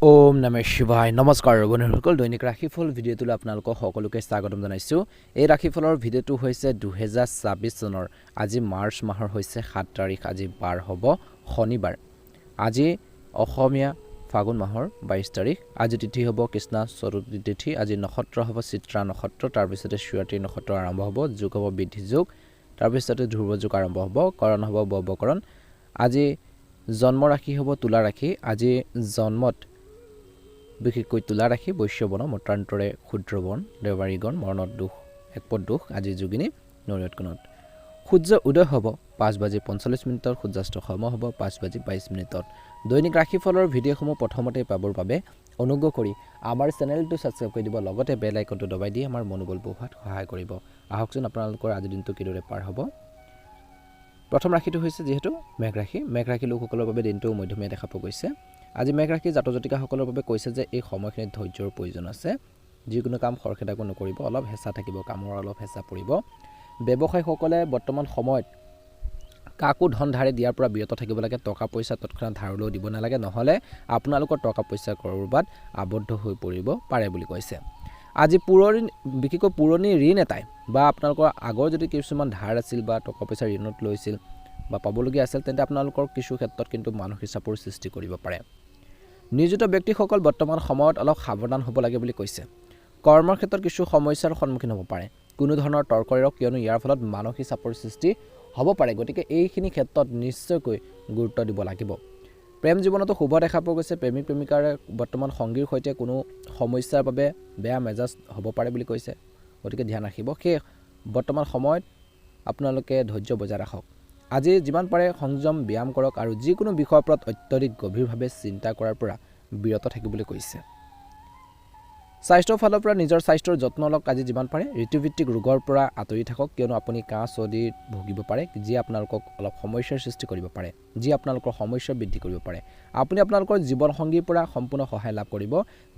ওম নমঃ শিৱায় নমস্কাৰ বন্ধুসকল দৈনিক ৰাশিফল ভিডিঅ'টোলৈ আপোনালোকক সকলোকে স্বাগতম জনাইছোঁ। এই ৰাশিফলৰ ভিডিঅ'টো হৈছে 2024 চনৰ আজি মাৰ্চ মাহৰ হৈছে 7 তাৰিখ, আজি বাৰ হ'ব শনিবাৰ। আজি অসমীয়া ফাগুন মাহৰ 22 তাৰিখ। আজি তিথি হ'ব কৃষ্ণা চতুৰ্থী তিথি। আজি নক্ষত্ৰ হ'ব চিত্ৰা নক্ষত্ৰ, তাৰপিছতে সুৱাতি নক্ষত্ৰ আৰম্ভ হ'ব, যোগ হ'ব বৃদ্ধি যোগ, তাৰপিছতে ধ্ৰুৱ যোগ আৰম্ভ হ'ব, কৰণ হ'ব বৱকৰণ। আজি জন্ম ৰাশি হ'ব তুলা ৰাশি। আজি জন্মত বিশেষকৈ তুলা ৰাশি, বৈশ্যবৰ্ণ, মতান্তৰে ক্ষুদ্ৰবৰ্ণ, দেৱাৰীগণ, মৰণত দোষ, একপদ দোষ। আজি যোগিনী নৈৰত কোণত। সূৰ্য উদয় হ'ব 5:45, সূৰ্যাস্ত সময় হ'ব 5:22। দৈনিক ৰাশিফলৰ ভিডিঅ'সমূহ প্ৰথমতে পাবৰ বাবে অনুগ্ৰহ কৰি আমাৰ চেনেলটো ছাবস্ক্ৰাইব কৰি দিব, লগতে বেল আইকনটো দবাই দি আমাৰ মনোবল বঢ়োৱাত সহায় কৰিব। আহকচোন আপোনালোকৰ আজিৰ দিনটো কিদৰে পাৰ হ'ব। প্ৰথম ৰাশিটো হৈছে যিহেতু মেঘ ৰাশি। মেঘ ৰাশি লোকসকলৰ বাবে দিনটো মধ্যমীয়া দেখা পোৱা গৈছে। আজি মেঘ ৰাশি জাতক জাতিকাসকলৰ বাবে কৈছে যে এই সময়খিনিত ধৈৰ্যৰ প্ৰয়োজন আছে। যিকোনো কাম খৰখেদাকৈ নকৰিব, অলপ হেঁচা থাকিব, কামৰ অলপ হেঁচা পৰিব। ব্যৱসায়ীসকলে বৰ্তমান সময়ত কাকো ধন ধাৰে দিয়াৰ পৰা বিৰত থাকিব লাগে। টকা পইচা তৎক্ষণাত ধাৰলৈও দিব নালাগে, নহ'লে আপোনালোকৰ টকা পইচা ক'ৰবাত আবদ্ধ হৈ পৰিব পাৰে বুলি কৈছে। আজি বিশেষকৈ পুৰণি ঋণ এটাই বা আপোনালোকৰ আগৰ যদি কিছুমান ধাৰ আছিল বা টকা পইচা ঋণত লৈছিল বা পাবলগীয়া আছিল, তেন্তে আপোনালোকৰ কিছু ক্ষেত্ৰত কিন্তু মানসিক চাপৰ সৃষ্টি কৰিব পাৰে। নিয়োজিত ব্যক্তিসকল বৰ্তমান সময়ত অলপ সাৱধান হ'ব লাগে বুলি কৈছে। কৰ্মৰ ক্ষেত্ৰত কিছু সমস্যাৰ সন্মুখীন হ'ব পাৰে, কোনো ধৰণৰ তৰ্কৰেও, কিয়নো ইয়াৰ ফলত মানসিক চাপৰ সৃষ্টি হ'ব পাৰে। গতিকে এইখিনি ক্ষেত্ৰত নিশ্চয়কৈ গুৰুত্ব দিব লাগিব। প্ৰেম জীৱনতো শুভ দেখা পোৱা গৈছে। প্ৰেমিক প্ৰেমিকাৰে বৰ্তমান সংগীৰ সৈতে কোনো সমস্যাৰ বাবে বেয়া মেজাজ হ'ব পাৰে বুলি কৈছে। গতিকে ধ্যান ৰাখিব। সেই বৰ্তমান সময়ত আপোনালোকে ধৈৰ্য বজাই ৰাখক। আজি যিমান পাৰে সংযম ব্যায়াম কৰক আৰু যিকোনো বিষয়ৰ ওপৰত অত্যধিক গভীৰভাৱে চিন্তা কৰাৰ পৰা বিৰত থাকিবলৈ কৈছে। স্বাস্থ্যৰ ফালৰ পৰা নিজৰ স্বাস্থ্যৰ যত্ন লওক। আজি যিমান পাৰে ঋতুভিত্তিক ৰোগৰ পৰা আঁতৰি থাকক, কিয়নো আপুনি কাহ চৰ্দিত ভুগিব পাৰে, যি আপোনালোকক অলপ সমস্যাৰ সৃষ্টি কৰিব পাৰে, যি আপোনালোকৰ সমস্যা বৃদ্ধি কৰিব পাৰে। আপুনি আপোনালোকৰ জীৱনসংগীৰ পৰা সম্পূৰ্ণ সহায় লাভ কৰিব।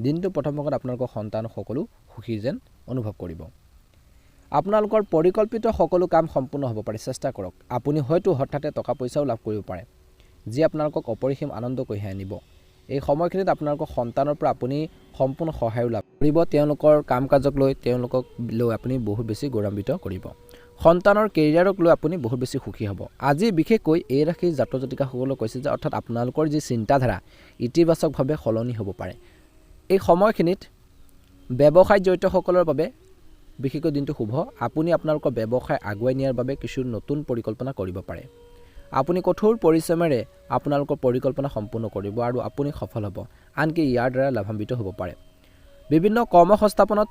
দিনটো প্ৰথম ভাগত আপোনালোকৰ সন্তান সকলো সুখী যেন অনুভৱ কৰিব। আপোনালোকৰ পৰিকল্পিত সকলো কাম সম্পূৰ্ণ হ'ব পাৰে, চেষ্টা কৰক। আপুনি হয়তো হঠাতে টকা পইচাও লাভ কৰিব পাৰে, যি আপোনালোকক অপৰিসীম আনন্দ কঢ়িয়াই আনিব। এই সময়খিনিত আপোনালোকৰ সন্তানৰ পৰা আপুনি সম্পূৰ্ণ সহায়ো লাভ কৰিব। তেওঁলোকৰ কাম কাজক লৈ তেওঁলোকক লৈ আপুনি বহুত বেছি গৌৰৱান্বিত কৰিব। সন্তানৰ কেৰিয়াৰক লৈ আপুনি বহুত বেছি সুখী হ'ব। আজি বিশেষকৈ এই ৰাশিৰ জাতক জাতিকাসকলক কৈছে যে অৰ্থাৎ আপোনালোকৰ যি চিন্তাধাৰা ইতিবাচকভাৱে সলনি হ'ব পাৰে। এই সময়খিনিত ব্যৱসায়ত জড়িতসকলৰ বাবে বিশেষকৈ দিনটো শুভ। আপুনি আপোনালোকৰ ব্যৱসায় আগুৱাই নিয়াৰ বাবে কিছু নতুন পৰিকল্পনা কৰিব পাৰে। আপুনি কঠোৰ পৰিশ্ৰমেৰে আপোনালোকৰ পৰিকল্পনা সম্পূৰ্ণ কৰিব আৰু আপুনি সফল হ'ব। আনকি ইয়াৰ দ্বাৰা লাভান্বিত হ'ব পাৰে। বিভিন্ন কৰ্ম সংস্থাপনত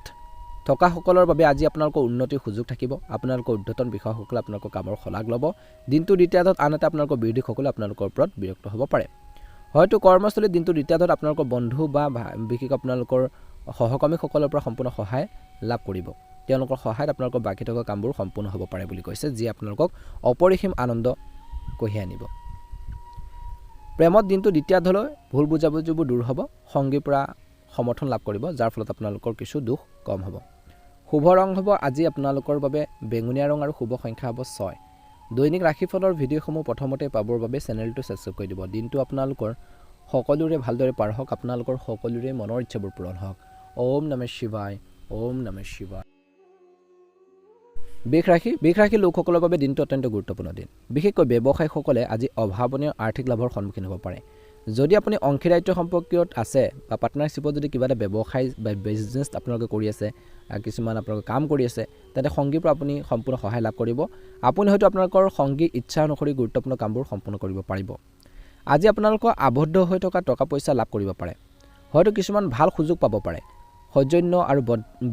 থকাসকলৰ বাবে আজি আপোনালোকৰ উন্নতিৰ সুযোগ থাকিব। আপোনালোকৰ ঊৰ্ধ্বতন বিষয়াসকলে আপোনালোকৰ কামৰ শলাগ ল'ব। দিনটো দ্বিতীয়াৰ্ধত আনহাতে আপোনালোকৰ বিৰোধীসকলে আপোনালোকৰ ওপৰত বিৰক্ত হ'ব পাৰে। হয়তো কৰ্মস্থলীত দিনটো দ্বিতীয়াৰ্ধত আপোনালোকৰ বন্ধু বা বিশেষকৈ আপোনালোকৰ সহকৰ্মীসকলৰ পৰা সম্পূৰ্ণ সহায় লাভ কৰিব। তেওঁলোকৰ সহায়ত আপোনালোকৰ বাকী থকা কামবোৰ সম্পূৰ্ণ হ'ব পাৰে বুলি কৈছে, যি আপোনালোকক অপৰিসীম আনন্দ কঢ়িয়াই আনিব। প্ৰেমত দিনটো দ্বিতীয়াৰ্ধলৈ ভুল বুজাবুজিবোৰ দূৰ হ'ব। সংগীৰ পৰা সমৰ্থন লাভ কৰিব, যাৰ ফলত আপোনালোকৰ কিছু দুখ কম হ'ব। শুভ ৰং হ'ব আজি আপোনালোকৰ বাবে বেঙুনীয়া ৰং আৰু শুভ সংখ্যা হ'ব 6। দৈনিক ৰাশিফলৰ ভিডিঅ'সমূহ প্ৰথমতে পাবৰ বাবে চেনেলটো ছাবস্ক্ৰাইব কৰি দিব। দিনটো আপোনালোকৰ সকলোৰে ভালদৰে পাৰ হওক, আপোনালোকৰ সকলোৰে মনৰ ইচ্ছাবোৰ পূৰণ হওক। ওম নমঃ শিৱায়, ওম নমঃ শিৱায়। বৃষ ৰাশি লোকসকলৰ বাবে দিনটো অত্যন্ত গুৰুত্বপূৰ্ণ দিন। বিশেষকৈ ব্যৱসায়ীসকলে আজি অভাৱনীয় আৰ্থিক লাভৰ সন্মুখীন হ'ব পাৰে। যদি আপুনি অংশীদাৰিত্ব সম্পৰ্কীয়ত আছে বা পাৰ্টনাৰশ্বিপত যদি কিবা এটা ব্যৱসায় বা বিজনেছ আপোনালোকে কৰি আছে, কিছুমান আপোনালোকে কাম কৰি আছে, তেন্তে সংগীৰ পৰা আপুনি সম্পূৰ্ণ সহায় লাভ কৰিব। আপুনি হয়তো আপোনালোকৰ সংগীৰ ইচ্ছা অনুসৰি গুৰুত্বপূৰ্ণ কামবোৰ সম্পূৰ্ণ কৰিব পাৰিব। আজি আপোনালোকৰ আবদ্ধ হৈ থকা টকা পইচা লাভ কৰিব পাৰে। হয়তো কিছুমান ভাল সুযোগ পাব পাৰে। সৌজন্য আৰু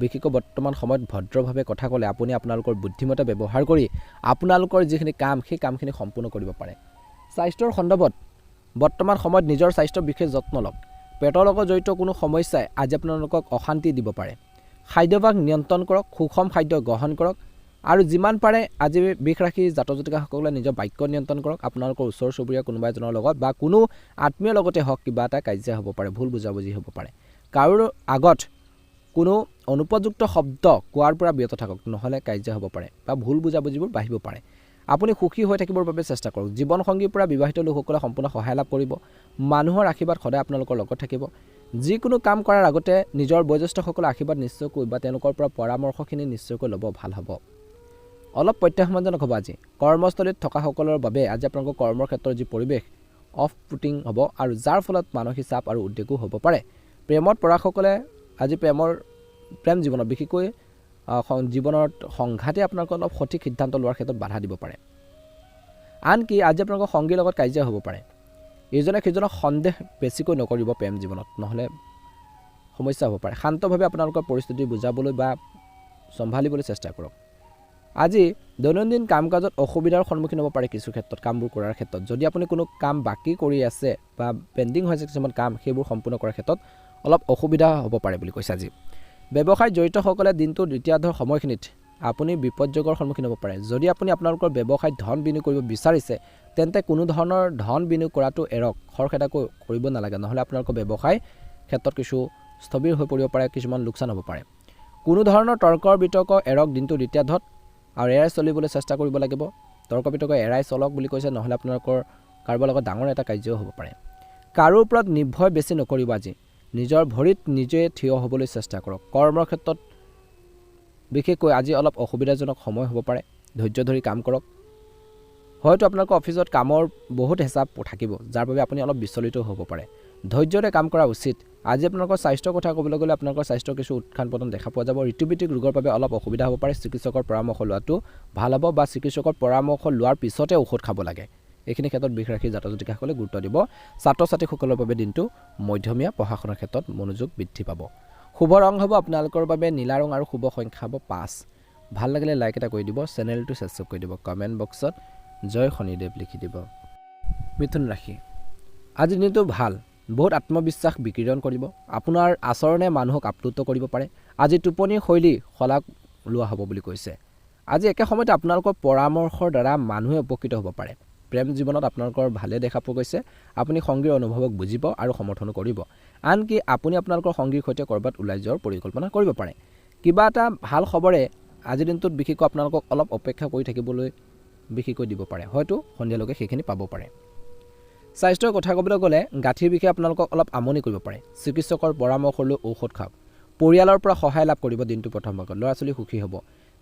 বিশেষকৈ বৰ্তমান সময়ত ভদ্ৰভাৱে কথা ক'লে আপুনি আপোনালোকৰ বুদ্ধিমত্তা ব্যৱহাৰ কৰি আপোনালোকৰ যিখিনি কাম সেই কামখিনি সম্পূৰ্ণ কৰিব পাৰে। স্বাস্থ্যৰ সন্দৰ্ভত বৰ্তমান সময়ত নিজৰ স্বাস্থ্যৰ বিশেষ যত্ন লওক। পেটৰ লগত জড়িত কোনো সমস্যাই আজি আপোনালোকক অশান্তি দিব পাৰে। খাদ্যভাগ নিয়ন্ত্ৰণ কৰক, সুষম খাদ্য গ্ৰহণ কৰক আৰু যিমান পাৰে আজি বৃষ ৰাশিৰ জাতক জাতিকাসকলে নিজৰ বাক্য নিয়ন্ত্ৰণ কৰক। আপোনালোকৰ ওচৰ চুবুৰীয়া কোনোবা এজনৰ লগত বা কোনো আত্মীয়ৰ লগতে হওক কিবা এটা কাজিয়া হ'ব পাৰে, ভুল বুজাবুজি হ'ব পাৰে। কাৰোৰ আগত কোনো অনুপযুক্ত শব্দ কোৱাৰ পৰা বিৰত থাকক, নহ'লে কাজিয়া হ'ব পাৰে বা ভুল বুজাবুজিবোৰ বাঢ়িব পাৰে। আপুনি সুখী হৈ থাকিবৰ বাবে চেষ্টা কৰক। জীৱনসংগীৰ পৰা বিবাহিত লোকসকলে সম্পূৰ্ণ সহায় লাভ কৰিব। মানুহৰ আশীৰ্বাদ সদায় আপোনালোকৰ লগত থাকিব। যিকোনো কাম কৰাৰ আগতে নিজৰ বয়োজ্যেষ্ঠসকলৰ আশীৰ্বাদ নিশ্চয়কৈ বা তেওঁলোকৰ পৰা পৰামৰ্শখিনি নিশ্চয়কৈ ল'ব ভাল হ'ব। অলপ প্ৰত্যাহ্বানজনক হ'ব আজি কৰ্মস্থলীত থকাসকলৰ বাবে আজি আপোনালোকৰ কৰ্মৰ ক্ষেত্ৰৰ যি পৰিৱেশ অফ পুটিং হ'ব আৰু যাৰ ফলত মানসিক চাপ আৰু উদ্বেগো হ'ব পাৰে। প্ৰেমত পৰাসকলে আজি প্ৰেম জীৱনত বিশেষকৈ জীৱনত সংঘাতে আপোনালোকৰ অলপ সঠিক সিদ্ধান্ত লোৱাৰ ক্ষেত্ৰত বাধা দিব পাৰে। আনকি আজি আপোনালোকৰ সংগীৰ লগত কাজিয়া হ'ব পাৰে। ইজনে সিজনক সন্দেহ বেছিকৈ নকৰিব প্ৰেম জীৱনত, নহ'লে সমস্যা হ'ব পাৰে। শান্তভাৱে আপোনালোকৰ পৰিস্থিতি বুজাবলৈ বা চম্ভালিবলৈ চেষ্টা কৰক। আজি দৈনন্দিন কাম কাজত অসুবিধাৰ সন্মুখীন হ'ব পাৰে কিছু ক্ষেত্ৰত কামবোৰ কৰাৰ ক্ষেত্ৰত। যদি আপুনি কোনো কাম বাকী কৰি আছে বা পেণ্ডিং হৈছে কিছুমান কাম সেইবোৰ সম্পূৰ্ণ কৰাৰ ক্ষেত্ৰত অলপ অসুবিধা হ'ব পাৰে বুলি কৈছে আজি। ব্যৱসায়ত জড়িতসকলে দিনটোৰ দ্বিতীয়াৰ্ধৰ সময়খিনিত আপুনি বিপদযোগৰ সন্মুখীন হ'ব পাৰে। যদি আপুনি আপোনালোকৰ ব্যৱসায়ত ধন বিনিয়োগ কৰিব বিচাৰিছে তেন্তে কোনো ধৰণৰ ধন বিনিয়োগ কৰাটো এৰক, খৰখেদাকৈ কৰিব নালাগে, নহ'লে আপোনালোকৰ ব্যৱসায় ক্ষেত্ৰত কিছু স্থবিৰ হৈ পৰিব পাৰে, কিছুমান লোকচান হ'ব পাৰে। কোনো ধৰণৰ তৰ্কৰ বিতৰ্ক এৰক দিনটোৰ দ্বিতীয়াৰ্ধত আৰু এৰাই চলিবলৈ চেষ্টা কৰিব লাগিব। তৰ্ক বিতৰ্ক এৰাই চলক বুলি কৈছে, নহ'লে আপোনালোকৰ কাৰোবাৰ লগত ডাঙৰ এটা কাৰ্যও হ'ব পাৰে। কাৰো ওপৰত নিৰ্ভয় বেছি নকৰিব আজি। নিজৰ ভৰিত নিজে থিয় হ'বলৈ চেষ্টা কৰক। কৰ্মৰ ক্ষেত্ৰত বিশেষকৈ আজি অলপ অসুবিধাজনক সময় হ'ব পাৰে, ধৈৰ্য ধৰি কাম কৰক। হয়তো আপোনালোকৰ অফিচত কামৰ বহুত হেঁচা থাকিব, যাৰ বাবে আপুনি অলপ বিচলিত হ'ব পাৰে। ধৈৰ্যৰে কাম কৰা উচিত। আজি আপোনালোকৰ স্বাস্থ্যৰ কথা ক'বলৈ গ'লে আপোনালোকৰ স্বাস্থ্যৰ কিছু উত্থান পতন দেখা পোৱা যাব। ঋতুভিত্তিক ৰোগৰ বাবে অলপ অসুবিধা হ'ব পাৰে। চিকিৎসকৰ পৰামৰ্শ লোৱাটো ভাল হ'ব বা চিকিৎসকৰ পৰামৰ্শ লোৱাৰ পিছতে ঔষধ খাব লাগে। এইখিনি ক্ষেত্ৰত বিষ ৰাখি জাতক জাতিকাসকলে গুৰুত্ব দিব। ছাত্ৰ ছাত্ৰীসকলৰ বাবে দিনটো মধ্যমীয়া, পঢ়া শুনাৰ ক্ষেত্ৰত মনোযোগ বৃদ্ধি পাব। শুভ ৰং হ'ব আপোনালোকৰ বাবে নীলা ৰং আৰু শুভ সংখ্যা হ'ব 5। ভাল লাগিলে লাইক এটা কৰি দিব, চেনেলটো ছাবস্ক্ৰাইব কৰি দিব, কমেণ্ট বক্সত জয় শনিদেৱ লিখি দিব। মিথুন ৰাশি, আজিৰ দিনটো ভাল। বহুত আত্মবিশ্বাস বিকিৰণ কৰিব। আপোনাৰ আচৰণে মানুহক আপ্লুত কৰিব পাৰে। আজি টোপনিৰ শৈলী শলাগ লোৱা হ'ব বুলি কৈছে। আজি একে সময়তে আপোনালোকৰ পৰামৰ্শৰ দ্বাৰা মানুহে উপকৃত হ'ব পাৰে। প্ৰেম জীৱনত আপোনালোকৰ ভালে দেখা পোৱা গৈছে। আপুনি সংগীৰ অনুভৱক বুজিব আৰু সমৰ্থনো কৰিব। আনকি আপুনি আপোনালোকৰ সংগীৰ সৈতে ক'ৰবাত ওলাই যোৱাৰ পৰিকল্পনা কৰিব পাৰে। কিবা এটা ভাল খবৰে আজিৰ দিনটোত বিশেষকৈ আপোনালোকক অলপ অপেক্ষা কৰি থাকিবলৈ বিশেষকৈ দিব পাৰে। হয়তো সন্ধিয়ালৈকে সেইখিনি পাব পাৰে। স্বাস্থ্যৰ কথা ক'বলৈ গ'লে গাঁঠিৰ বিষয়ে আপোনালোকক অলপ আমনি কৰিব পাৰে। চিকিৎসকৰ পৰামৰ্শ লৈ ঔষধ খাওক। পৰিয়ালৰ পৰা সহায় লাভ কৰিব দিনটো প্ৰথম ভাগত। ল'ৰা ছোৱালী সুখী হ'ব।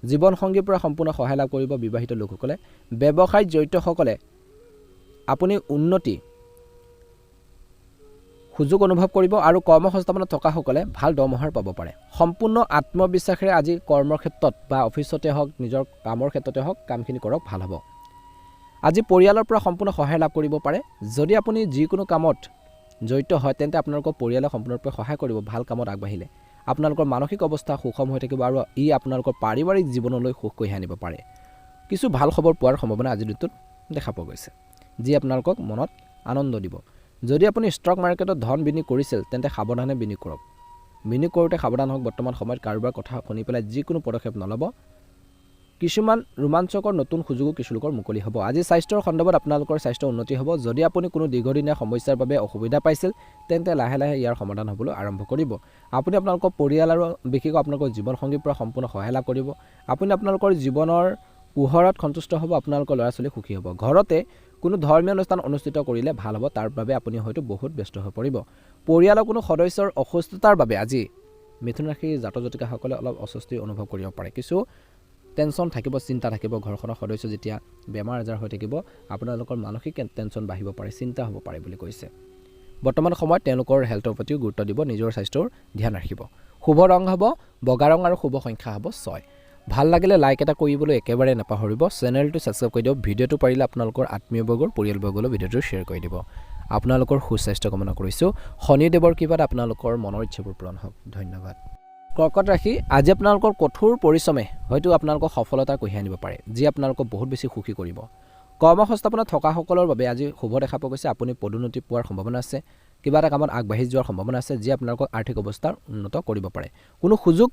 জীৱনসংগীৰ পৰা সম্পূৰ্ণ সহায় লাভ কৰিব বিবাহিত লোকসকলে। ব্যৱসায়ত জড়িতসকলে আপুনি উন্নতি সুযোগ অনুভৱ কৰিব আৰু কৰ্মসংস্থাপনত থকাসকলে ভাল দৰমহাৰ পাব পাৰে। সম্পূৰ্ণ আত্মবিশ্বাসেৰে আজি কৰ্মৰ ক্ষেত্ৰত বা অফিচতে হওক, নিজৰ কামৰ ক্ষেত্ৰতে হওক কামখিনি কৰক, ভাল হ'ব। আজি পৰিয়ালৰ পৰা সম্পূৰ্ণ সহায় লাভ কৰিব পাৰে। যদি আপুনি যিকোনো কামত জড়িত হয় তেন্তে আপোনালোকৰ পৰিয়ালে সম্পূৰ্ণৰূপে সহায় কৰিব। ভাল কামত আগবাঢ়িলে আপোনালোকৰ মানসিক অৱস্থা সুষম হৈ থাকিব আৰু ই আপোনালোকৰ পাৰিবাৰিক জীৱনলৈ সুখ কঢ়িয়াই আনিব পাৰে। কিছু ভাল খবৰ পোৱাৰ সম্ভাৱনা আজিৰ দিনটোত দেখা পোৱা গৈছে, যি আপোনালোকক মনত আনন্দ দিব। যদি আপুনি ষ্টক মাৰ্কেটত ধন বিনিয়োগ কৰিছিল তেন্তে সাৱধানে বিনিয়োগ কৰক। বিনিয়োগ কৰোঁতে সাৱধান হওক। বৰ্তমান সময়ত কাৰোবাৰ কথা শুনি পেলাই যিকোনো পদক্ষেপ নল'ব। কিছুমান ৰোমাঞ্চকৰ নতুন সুযোগো কিছু লোকৰ মুকলি হ'ব। আজি স্বাস্থ্যৰ সন্দৰ্ভত আপোনালোকৰ স্বাস্থ্য উন্নতি হ'ব। যদি আপুনি কোনো দীৰ্ঘদিনীয়া সমস্যাৰ বাবে অসুবিধা পাইছিল তেন্তে লাহে লাহে ইয়াৰ সমাধান হ'বলৈ আৰম্ভ কৰিব। আপুনি আপোনালোকৰ পৰিয়াল আৰু বিশেষকৈ আপোনালোকৰ জীৱনসংগীৰ পৰা সম্পূৰ্ণ সহায় লাভ কৰিব। আপুনি আপোনালোকৰ জীৱনৰ পোহৰত সন্তুষ্ট হ'ব। আপোনালোকৰ ল'ৰা ছোৱালী সুখী হ'ব। ঘৰতে কোনো ধৰ্মীয় অনুষ্ঠান অনুষ্ঠিত কৰিলে ভাল হ'ব। তাৰ বাবে আপুনি হয়তো বহুত ব্যস্ত হৈ পৰিব। পৰিয়ালৰ কোনো সদস্যৰ অসুস্থতাৰ বাবে আজি মিথুন ৰাশিৰ জাতক জাতিকাসকলে অলপ অস্বস্তি অনুভৱ কৰিব পাৰে। কিছু টেনশ্যন থাকিব, চিন্তা থাকিব। ঘৰখনৰ সদস্য যেতিয়া বেমাৰ আজাৰ হৈ থাকিব আপোনালোকৰ মানসিক টেনশ্যন বাঢ়িব পাৰে, চিন্তা হ'ব পাৰে বুলি কৈছে। বৰ্তমান সময়ত তেওঁলোকৰ হেল্থৰ প্ৰতিও গুৰুত্ব দিব, নিজৰ স্বাস্থ্যৰ ধ্যান ৰাখিব। শুভ ৰং হ'ব বগা ৰং আৰু শুভ সংখ্যা হ'ব 6। ভাল লাগিলে লাইক এটা কৰিবলৈ একেবাৰে নাপাহৰিব। চেনেলটো ছাবস্ক্ৰাইব কৰি দিয়ক। ভিডিঅ'টো পাৰিলে আপোনালোকৰ আত্মীয়বৰ্গৰ পৰিয়ালবৰ্গলৈ ভিডিঅ'টো শ্বেয়াৰ কৰি দিব। আপোনালোকৰ সুস্বাস্থ্য কামনা কৰিছোঁ। শনিদেৱৰ কৃপাত আপোনালোকৰ মনৰ ইচ্ছাবোৰ পূৰণ হওক। ধন্যবাদ। কৰ্কট ৰাশি, আজি আপোনালোকৰ কঠোৰ পৰিশ্ৰমে হয়তো আপোনালোকক সফলতা কঢ়িয়াই আনিব পাৰে, যি আপোনালোকক বহুত বেছি সুখী কৰিব। কৰ্মসংস্থাপনত থকাসকলৰ বাবে আজি শুভ দেখা পোৱা গৈছে। আপুনি পদোন্নতি পোৱাৰ সম্ভাৱনা আছে। কিবা এটা কামত আগবাঢ়ি যোৱাৰ সম্ভাৱনা আছে, যি আপোনালোকক আৰ্থিক অৱস্থাৰ উন্নত কৰিব পাৰে। কোনো সুযোগ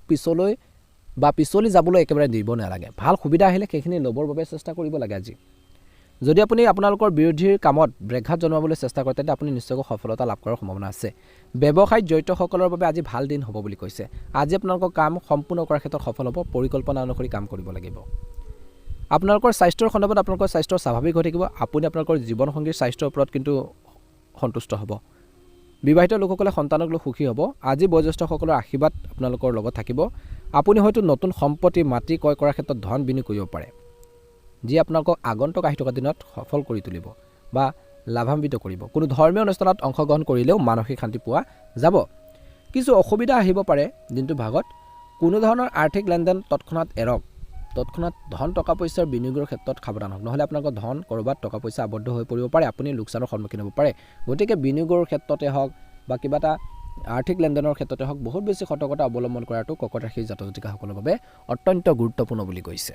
পিছলি যাবলৈ একেবাৰে দিব নালাগে। ভাল সুবিধা আহিলে সেইখিনি ল'বৰ বাবে চেষ্টা কৰিব লাগে। আজি যদি আপুনি আপোনালোকৰ বিৰোধীৰ কামত ব্যাঘাত জন্মাবলৈ চেষ্টা কৰে তেন্তে আপুনি নিশ্চয়কৈ সফলতা লাভ কৰাৰ সম্ভাৱনা আছে। ব্যৱসায়ত জড়িতসকলৰ বাবে আজি ভাল দিন হ'ব বুলি কৈছে। আজি আপোনালোকৰ কাম সম্পূৰ্ণ কৰাৰ ক্ষেত্ৰত সফল হ'ব। পৰিকল্পনা অনুসৰি কাম কৰিব লাগিব। আপোনালোকৰ স্বাস্থ্যৰ সন্দৰ্ভত আপোনালোকৰ স্বাস্থ্য স্বাভাৱিক হৈ থাকিব। আপুনি আপোনালোকৰ জীৱনসংগীৰ স্বাস্থ্যৰ ওপৰত কিন্তু সন্তুষ্ট হ'ব। বিবাহিত লোকসকলে সন্তানক লৈ সুখী হ'ব। আজি বয়োজ্যেষ্ঠসকলৰ আশীৰ্বাদ আপোনালোকৰ লগত থাকিব। আপুনি হয়তো নতুন সম্পত্তি মাটি ক্ৰয় কৰাৰ ক্ষেত্ৰত ধন বিনিয়োগ কৰিব পাৰে, যি আপোনালোকক আগন্তুক আহি থকা দিনত সফল কৰি তুলিব বা লাভান্বিত কৰিব। কোনো ধৰ্মীয় অনুষ্ঠানত অংশগ্ৰহণ কৰিলেও মানসিক শান্তি পোৱা যাব। কিছু অসুবিধা আহিব পাৰে দিনটোৰ ভাগত। কোনো ধৰণৰ আৰ্থিক লেনদেন তৎক্ষণাত এৰক। তৎক্ষণাত ধন টকা পইচাৰ বিনিয়োগৰ ক্ষেত্ৰত সাৱধান হওক, নহ'লে আপোনালোকৰ ধন ক'ৰবাত টকা পইচা আবদ্ধ হৈ পৰিব পাৰে, আপুনি লোকচানৰ সন্মুখীন হ'ব পাৰে। গতিকে বিনিয়োগৰ ক্ষেত্ৰতে হওক বা কিবা এটা আৰ্থিক লেনদেনৰ ক্ষেত্ৰতে হওক বহুত বেছি সতৰ্কতা অৱলম্বন কৰাটো কৰ্কট ৰাশিৰ জাতক জাতিকাসকলৰ বাবে অত্যন্ত গুৰুত্বপূৰ্ণ বুলি কৈছে।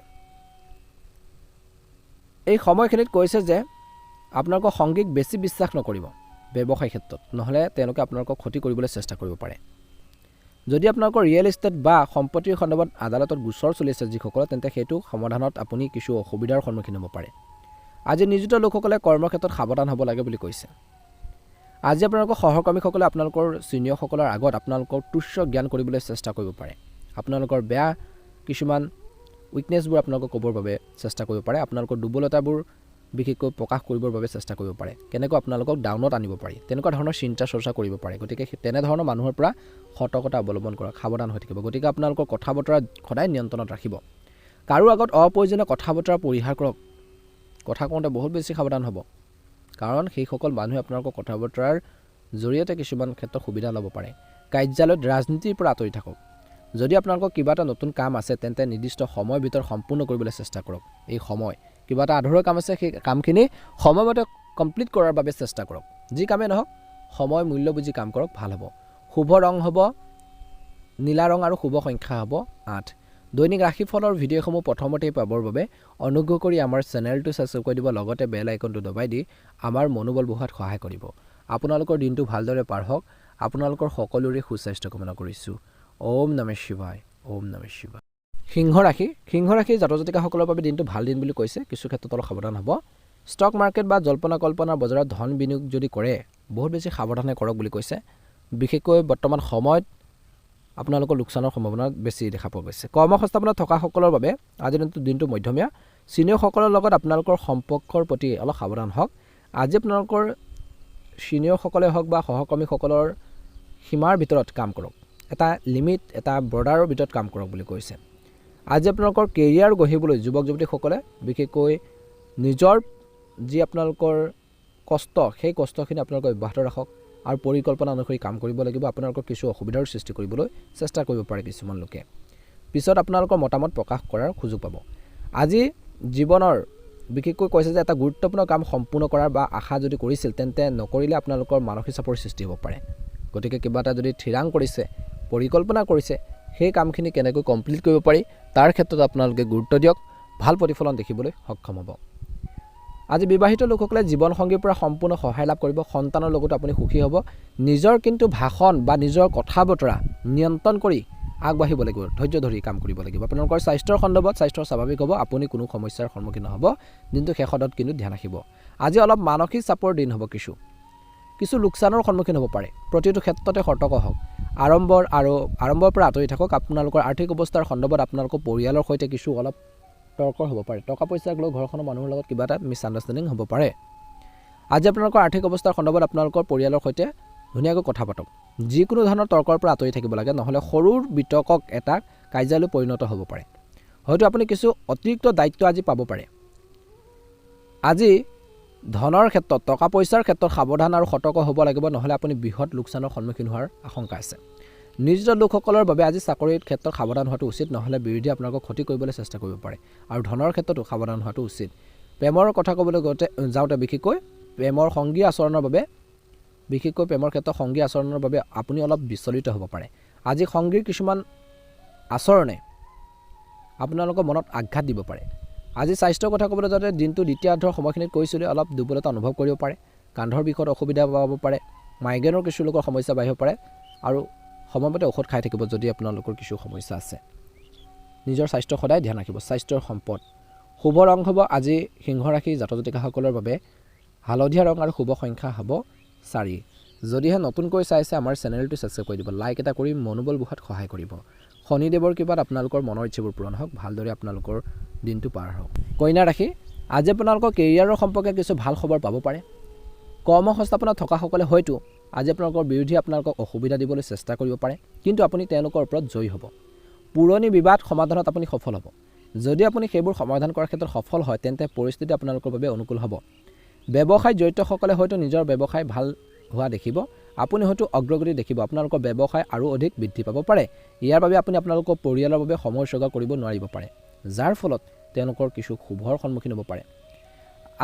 এই সময়খিনিত কৈছে যে আপোনালোকৰ সংগীক বেছি বিশ্বাস নকৰিব ব্যৱসায় ক্ষেত্ৰত, নহ'লে তেওঁলোকে আপোনালোকক ক্ষতি কৰিবলৈ চেষ্টা কৰিব পাৰে। যদি আপোনালোকৰ ৰিয়েল এষ্টেট বা সম্পত্তিৰ সন্দৰ্ভত আদালতত গোচৰ চলি আছে যিসকলৰ, তেন্তে সেইটো সমাধানত আপুনি কিছু অসুবিধাৰ সন্মুখীন হ'ব পাৰে। আজি নিয়োজিত লোকসকলে কৰ্মৰ ক্ষেত্ৰত সাৱধান হ'ব লাগে বুলি কৈছে। আজি আপোনালোকৰ সহকৰ্মীসকলে আপোনালোকৰ ছিনিয়ৰসকলৰ আগত আপোনালোকৰ তুচ্ছ জ্ঞান কৰিবলৈ চেষ্টা কৰিব পাৰে। আপোনালোকৰ বেয়া কিছুমান উইকনেছবোৰ আপোনালোকক ক'বৰ বাবে চেষ্টা কৰিব পাৰে। আপোনালোকৰ দুৰ্বলতাবোৰ বিশেষকৈ প্ৰকাশ কৰিবৰ বাবে চেষ্টা কৰিব পাৰে। কেনেকৈ আপোনালোকক ডাউনত আনিব পাৰি তেনেকুৱা ধৰণৰ চিন্তা চৰ্চা কৰিব পাৰে। গতিকে তেনেধৰণৰ মানুহৰ পৰা সতৰ্কতা অৱলম্বন কৰক, সাৱধান হৈ থাকিব। গতিকে আপোনালোকৰ কথা বতৰা সদায় নিয়ন্ত্ৰণত ৰাখিব। কাৰো আগত অপ্ৰয়োজনীয় কথা বতৰা পৰিহাৰ কৰক। কথা কওঁতে বহুত বেছি সাৱধান হ'ব, কাৰণ সেইসকল মানুহে আপোনালোকৰ কথা বতৰাৰ জৰিয়তে কিছুমান ক্ষেত্ৰত সুবিধা ল'ব পাৰে। কাৰ্যালয়ত ৰাজনীতিৰ পৰা আঁতৰি থাকক। যদি আপোনালোকৰ কিবা এটা নতুন কাম আছে তেন্তে নিৰ্দিষ্ট সময়ৰ ভিতৰত সম্পূৰ্ণ কৰিবলৈ চেষ্টা কৰক। এই সময় কিবা এটা আধৰুৱা কাম আছে সেই কামখিনি সময়মতে কমপ্লিট কৰাৰ বাবে চেষ্টা কৰক। যি কামেই নহওক সময় মূল্য বুজি কাম কৰক, ভাল হ'ব। শুভ ৰং হ'ব নীলা ৰং আৰু শুভ সংখ্যা হ'ব 8। দৈনিক ৰাশিফলৰ ভিডিঅ'সমূহ প্ৰথমতেই পাবৰ বাবে অনুগ্ৰহ কৰি আমাৰ চেনেলটো ছাবস্ক্ৰাইব কৰি দিব, লগতে বেল আইকনটো দবাই দি আমাৰ মনোবল বঢ়োৱাত সহায় কৰিব। আপোনালোকৰ দিনটো ভালদৰে পাৰ হওক। আপোনালোকৰ সকলোৰে সুস্বাস্থ্য কামনা কৰিছোঁ। ওম নমঃ শিৱায়, ওম নমঃ শিৱায়। সিংহ ৰাশিৰ জাতক জাতিকাসকলৰ বাবে দিনটো ভাল দিন বুলি কৈছে। কিছু ক্ষেত্ৰত অলপ সাৱধান হ'ব। ষ্টক মাৰ্কেট বা জল্পনা কল্পনাৰ বজাৰত ধন বিনিয়োগ যদি কৰে বহুত বেছি সাৱধানে কৰক বুলি কৈছে। বিশেষকৈ বৰ্তমান সময়ত আপোনালোকৰ লোকচানৰ সম্ভাৱনা বেছি দেখা পোৱা গৈছে। কৰ্মসংস্থাপনত থকাসকলৰ বাবে আজিৰ দিনটো মধ্যমীয়া। ছিনিয়ৰসকলৰ লগত আপোনালোকৰ সম্পৰ্কৰ প্ৰতি অলপ সাৱধান হওক। আজি আপোনালোকৰ ছিনিয়ৰসকলে হওক বা সহকৰ্মীসকলৰ সীমাৰ ভিতৰত কাম কৰক। এটা লিমিট, এটা বৰ্ডাৰৰ ভিতৰত কাম কৰক বুলি কৈছে। আজি আপোনালোকৰ কেৰিয়াৰ গঢ়িবলৈ যুৱক যুৱতীসকলে বিশেষকৈ নিজৰ যি আপোনালোকৰ কষ্ট সেই কষ্টখিনি আপোনালোকে অব্যাহত ৰাখক আৰু পৰিকল্পনা অনুসৰি কাম কৰিব লাগিব। আপোনালোকৰ কিছু অসুবিধাৰ সৃষ্টি কৰিবলৈ চেষ্টা কৰিব পাৰে কিছুমান লোকে। পিছত আপোনালোকৰ মতামত প্ৰকাশ কৰাৰ সুযোগ পাব। আজি জীৱনৰ বিশেষকৈ কৈছে যে এটা গুৰুত্বপূৰ্ণ কাম সম্পূৰ্ণ কৰাৰ বা আশা যদি কৰিছিল তেন্তে নকৰিলে আপোনালোকৰ মানসিক চাপৰ সৃষ্টি হ'ব পাৰে। গতিকে কিবা এটা যদি থিৰাং কৰিছে, পৰিকল্পনা কৰিছে, সেই কামখিনি কেনেকৈ কমপ্লিট কৰিব পাৰি তাৰ ক্ষেত্ৰত আপোনালোকে গুৰুত্ব দিয়ক। ভাল প্ৰতিফলন দেখিবলৈ সক্ষম হ'ব। আজি বিবাহিত লোকসকলে জীৱনসংগীৰ পৰা সম্পূৰ্ণ সহায় লাভ কৰিব। সন্তানৰ লগতো আপুনি সুখী হ'ব। নিজৰ কিন্তু ভাষণ বা নিজৰ কথা বতৰা নিয়ন্ত্ৰণ কৰি আগবাঢ়িব লাগিব, ধৈৰ্য ধৰি কাম কৰিব লাগিব। আপোনালোকৰ স্বাস্থ্যৰ সন্দৰ্ভত স্বাস্থ্য স্বাভাৱিক হ'ব, আপুনি কোনো সমস্যাৰ সন্মুখীন নহ'ব। দিনটো শেষত কিন্তু ধ্যান ৰাখিব। আজি অলপ মানসিক চাপৰ দিন হ'ব। কিছু লোকচানৰ সন্মুখীন হ'ব পাৰে। প্ৰতিটো ক্ষেত্ৰতে সতৰ্ক হওক। আৰম্ভৰ পৰা আঁতৰি থাকক। আপোনালোকৰ আৰ্থিক অৱস্থাৰ সন্দৰ্ভত আপোনালোকৰ পৰিয়ালৰ সৈতে কিছু অলপ তৰ্ক হ'ব পাৰে। টকা পইচাক লৈ ঘৰখনৰ মানুহৰ লগত কিবা এটা মিছআণ্ডাৰষ্টেণ্ডিং হ'ব পাৰে। আজি আপোনালোকৰ আৰ্থিক অৱস্থাৰ সন্দৰ্ভত আপোনালোকৰ পৰিয়ালৰ সৈতে ধুনীয়াকৈ কথা পাতক। যিকোনো ধৰণৰ তৰ্কৰ পৰা আঁতৰি থাকিব লাগে, নহ'লে সৰুৰ বিতৰ্কক এটা কাৰ্যালৈ পৰিণত হ'ব পাৰে। হয়তো আপুনি কিছু অতিৰিক্ত দায়িত্ব আজি পাব পাৰে। আজি ধনৰ ক্ষেত্ৰত টকা পইচাৰ ক্ষেত্ৰত সাৱধান আৰু সতৰ্ক হ'ব লাগিব, নহ'লে আপুনি বৃহৎ লোকচানৰ সন্মুখীন হোৱাৰ আশংকা আছে। নিয়োজিত লোকসকলৰ বাবে আজি চাকৰিৰ ক্ষেত্ৰত সাৱধান হোৱাটো উচিত, নহ'লে বিৰোধী আপোনালোকক ক্ষতি কৰিবলৈ চেষ্টা কৰিব পাৰে। আৰু ধনৰ ক্ষেত্ৰতো সাৱধান হোৱাটো উচিত। প্ৰেমৰ কথা ক'বলৈ যাওঁতে বিশেষকৈ প্ৰেমৰ ক্ষেত্ৰত সংগী আচৰণৰ বাবে আপুনি অলপ বিচলিত হ'ব পাৰে। আজি সংগীৰ কিছুমান আচৰণে আপোনালোকৰ মনত আঘাত দিব পাৰে। আজি স্বাস্থ্যৰ কথা ক'বলৈ যাওঁতে দিনটো দ্বিতীয়াৰ্ধৰ সময়খিনিত কৈছিলোঁ অলপ দুৰ্বলতা অনুভৱ কৰিব পাৰে। কান্ধৰ বিষত অসুবিধা পাব পাৰে। মাইগ্ৰেনৰ কিছু লোকৰ সমস্যা বাঢ়িব পাৰে আৰু সময়মতে ঔষধ খাই থাকিব যদি আপোনালোকৰ কিছু সমস্যা আছে। নিজৰ স্বাস্থ্য সদায় ধ্যান ৰাখিব। স্বাস্থ্যৰ সম্পদ। শুভ ৰং হ'ব আজি সিংহ ৰাশিৰ জাতক জাতিকাসকলৰ বাবে হালধীয়া ৰং আৰু শুভ সংখ্যা হ'ব 4। যদিহে নতুনকৈ চাইছে আমাৰ চেনেলটো ছাবস্ক্ৰাইব কৰি দিব, লাইক এটা কৰি মনোবল বঢ়োৱাত সহায় কৰিব। শনিদেৱৰ কৃপাত আপোনালোকৰ মনৰ ইচ্ছাবোৰ পূৰণ হওক, ভালদৰে আপোনালোকৰ দিনটো পাৰ হওক। কন্যা ৰাশি আজি আপোনালোকৰ কেৰিয়াৰৰ সম্পৰ্কে কিছু ভাল খবৰ পাব পাৰে। কৰ্মসংস্থাপনত থকাসকলে হয়তো আজি আপোনালোকৰ বিৰোধী আপোনালোকক অসুবিধা দিবলৈ চেষ্টা কৰিব পাৰে, কিন্তু আপুনি তেওঁলোকৰ ওপৰত জয়ী হ'ব। পুৰণি বিবাদ সমাধানত আপুনি সফল হ'ব। যদি আপুনি সেইবোৰ সমাধান কৰাৰ ক্ষেত্ৰত সফল হয়, তেন্তে পৰিস্থিতি আপোনালোকৰ বাবে অনুকূল হ'ব। ব্যৱসায় জড়িতসকলে হয়তো নিজৰ ব্যৱসায় ভাল হোৱা দেখিব। আপুনি হয়তো অগ্ৰগতি দেখিব। আপোনালোকৰ ব্যৱসায় আৰু অধিক বৃদ্ধি পাব পাৰে। ইয়াৰ বাবে আপুনি আপোনালোকৰ পৰিয়ালৰ বাবে সময় উৎসৰ্গ কৰিব নোৱাৰিব পাৰে, যাৰ ফলত তেওঁলোকৰ কিছু শুভৰ সন্মুখীন হ'ব পাৰে।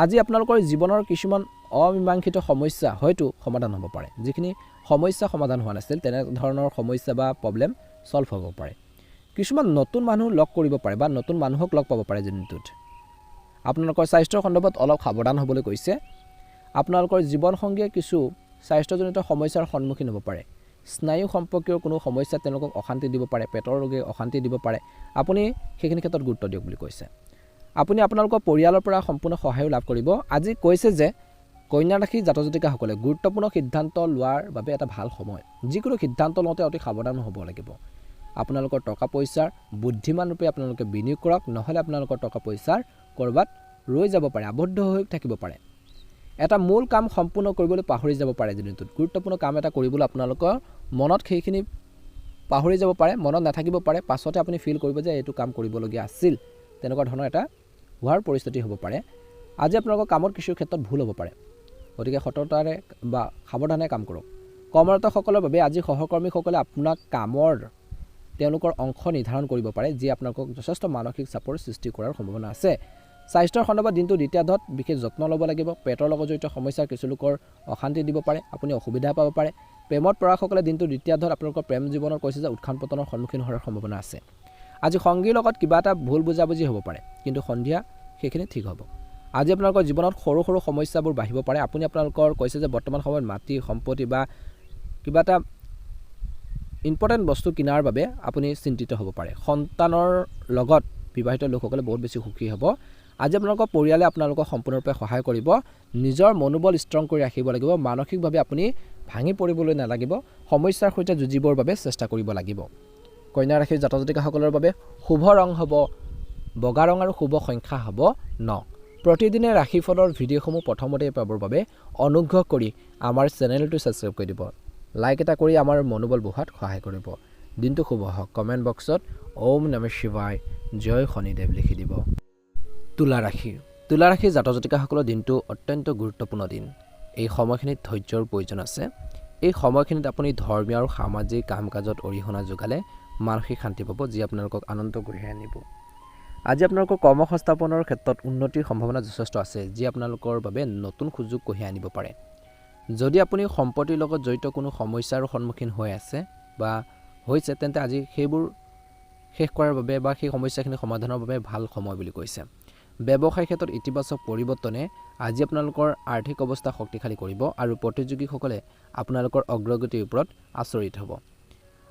আজি আপোনালোকৰ জীৱনৰ কিছুমান অমীমাংসিত সমস্যা হয়তো সমাধান হ'ব পাৰে। যিখিনি সমস্যা সমাধান হোৱা নাছিল, তেনেধৰণৰ সমস্যা বা প্ৰব্লেম ছল্ভ হ'ব পাৰে। কিছুমান নতুন মানুহ লগ কৰিব পাৰে বা নতুন মানুহক লগ পাব পাৰে দিনটোত। আপোনালোকৰ স্বাস্থ্যৰ সন্দৰ্ভত অলপ সাৱধান হ'বলৈ কৈছে। আপোনালোকৰ জীৱনসংগীয়ে কিছু স্বাস্থ্যজনিত সমস্যাৰ সন্মুখীন হ'ব পাৰে। স্নায়ু সম্পৰ্কীয় কোনো সমস্যা তেওঁলোকক অশান্তি দিব পাৰে, পেটৰ ৰোগে অশান্তি দিব পাৰে। আপুনি সেইখিনি ক্ষেত্ৰত গুৰুত্ব দিয়ক বুলি কৈছে। আপুনি আপোনালোকৰ পৰিয়ালৰ পৰা সম্পূৰ্ণ সহায়ো লাভ কৰিব। আজি কৈছে যে কন্যা ৰাশি জাতক জাতিকাসকলে গুৰুত্বপূৰ্ণ সিদ্ধান্ত লোৱাৰ বাবে এটা ভাল সময়। যিকোনো সিদ্ধান্ত লওঁতে অতি সাৱধান হ'ব লাগিব। আপোনালোকৰ টকা পইচাৰ বুদ্ধিমান ৰূপে আপোনালোকে বিনিয়োগ কৰক, নহ'লে আপোনালোকৰ টকা পইচাৰ ক'ৰবাত ৰৈ যাব পাৰে, আবদ্ধ হৈ থাকিব পাৰে। এটা মূল কাম সম্পূৰ্ণ কৰিবলৈ পাহৰি যাব পাৰে দিনটোত। গুৰুত্বপূৰ্ণ কাম এটা কৰিবলৈ আপোনালোকৰ মনত সেইখিনি পাহৰি যাব পাৰে, মনত নাথাকিব পাৰে। পাছতে আপুনি ফিল কৰিব যে এইটো কাম কৰিবলগীয়া আছিল। তেনেকুৱা ধৰণৰ এটা হোৱাৰ পৰিস্থিতি হ'ব পাৰে। আজি আপোনালোকৰ কামত কিছু ক্ষেত্ৰত ভুল হ'ব পাৰে, গতিকে সততাৰে বা সাৱধানে কাম কৰক। কৰ্মৰতসকলৰ বাবে আজি সহকৰ্মীসকলে আপোনাক কামৰ তেওঁলোকৰ অংশ নিৰ্ধাৰণ কৰিব পাৰে, যি আপোনালোকক যথেষ্ট মানসিক চাপৰ সৃষ্টি কৰাৰ সম্ভাৱনা আছে। স্বাস্থ্যৰ সন্দৰ্ভত দিনটো দ্বিতীয়াৰ্ধত বিশেষ যত্ন ল'ব লাগিব। পেটৰ লগত জড়িত সমস্যা কিছু লোকৰ অশান্তি দিব পাৰে, আপুনি অসুবিধা পাব পাৰে। প্ৰেমত পৰাসকলে দিনটো দ্বিতীয়াৰ্ধত আপোনালোকৰ প্ৰেম জীৱনৰ কৈছে যে উত্থান পতনৰ সন্মুখীন হোৱাৰ সম্ভাৱনা আছে। আজি সংগীৰ লগত কিবা এটা ভুল বুজাবুজি হ'ব পাৰে, কিন্তু সন্ধিয়া সেইখিনি ঠিক হ'ব। আজি আপোনালোকৰ জীৱনত সৰু সৰু সমস্যাবোৰ বাঢ়িব পাৰে। আপুনি আপোনালোকৰ কৈছে যে বৰ্তমান সময়ত মাটি সম্পত্তি বা কিবা এটা ইম্পৰ্টেণ্ট বস্তু কিনাৰ বাবে আপুনি চিন্তিত হ'ব পাৰে। সন্তানৰ লগত বিবাহিত লোকসকলে বহুত বেছি সুখী হ'ব। আজি আপোনালোকৰ পৰিয়ালে আপোনালোকক সম্পূৰ্ণৰূপে সহায় কৰিব। নিজৰ মনোবল ষ্ট্ৰং কৰি ৰাখিব লাগিব। মানসিকভাৱে আপুনি ভাঙি পৰিবলৈ নালাগিব। সমস্যাৰ সৈতে যুঁজিবৰ বাবে চেষ্টা কৰিব লাগিব। কন্যা ৰাশিৰ জাতক জাতিকাসকলৰ বাবে শুভ ৰং হ'ব বগা ৰং আৰু শুভ সংখ্যা হ'ব 9। প্ৰতিদিনে ৰাশিফলৰ ভিডিঅ'সমূহ প্ৰথমতে পাবৰ বাবে অনুগ্ৰহ কৰি আমাৰ চেনেলটো ছাবস্ক্ৰাইব কৰি দিব। লাইক এটা কৰি আমাৰ মনোবল বঢ়োৱাত সহায় কৰিব। দিনটো শুভ হওক। কমেণ্ট বক্সত ওম নমঃ শিৱায়, জয় শনিদেৱ লিখি দিব। তুলা ৰাশিৰ জাতক জাতিকাসকলৰ দিনটো অত্যন্ত গুৰুত্বপূৰ্ণ দিন। এই সময়খিনিত ধৈৰ্যৰ প্ৰয়োজন আছে। এই সময়খিনিত আপুনি ধৰ্মীয় আৰু সামাজিক কাম কাজত অৰিহণা যোগালে মানসিক শান্তি পাব, যি আপোনালোকক আনন্দ কঢ়িয়াই আনিব। আজি আপোনালোকৰ কৰ্মসংস্থাপনৰ ক্ষেত্ৰত উন্নতিৰ সম্ভাৱনা যথেষ্ট আছে, যি আপোনালোকৰ বাবে নতুন সুযোগ কঢ়িয়াই আনিব পাৰে। যদি আপুনি সম্পত্তিৰ লগত জড়িত কোনো সমস্যাৰ সন্মুখীন হৈ আছে বা হৈছে, তেন্তে আজি সেইবোৰ শেষ কৰাৰ বাবে বা সেই সমস্যাখিনি সমাধানৰ বাবে ভাল সময় বুলি কৈছে। ব্যৱসায় ক্ষেত্ৰত ইতিবাচক পৰিৱৰ্তনে আজি আপোনালোকৰ আৰ্থিক অৱস্থা শক্তিশালী কৰিব আৰু প্ৰতিযোগীসকলে আপোনালোকৰ অগ্ৰগতিৰ ওপৰত আচৰিত হ'ব।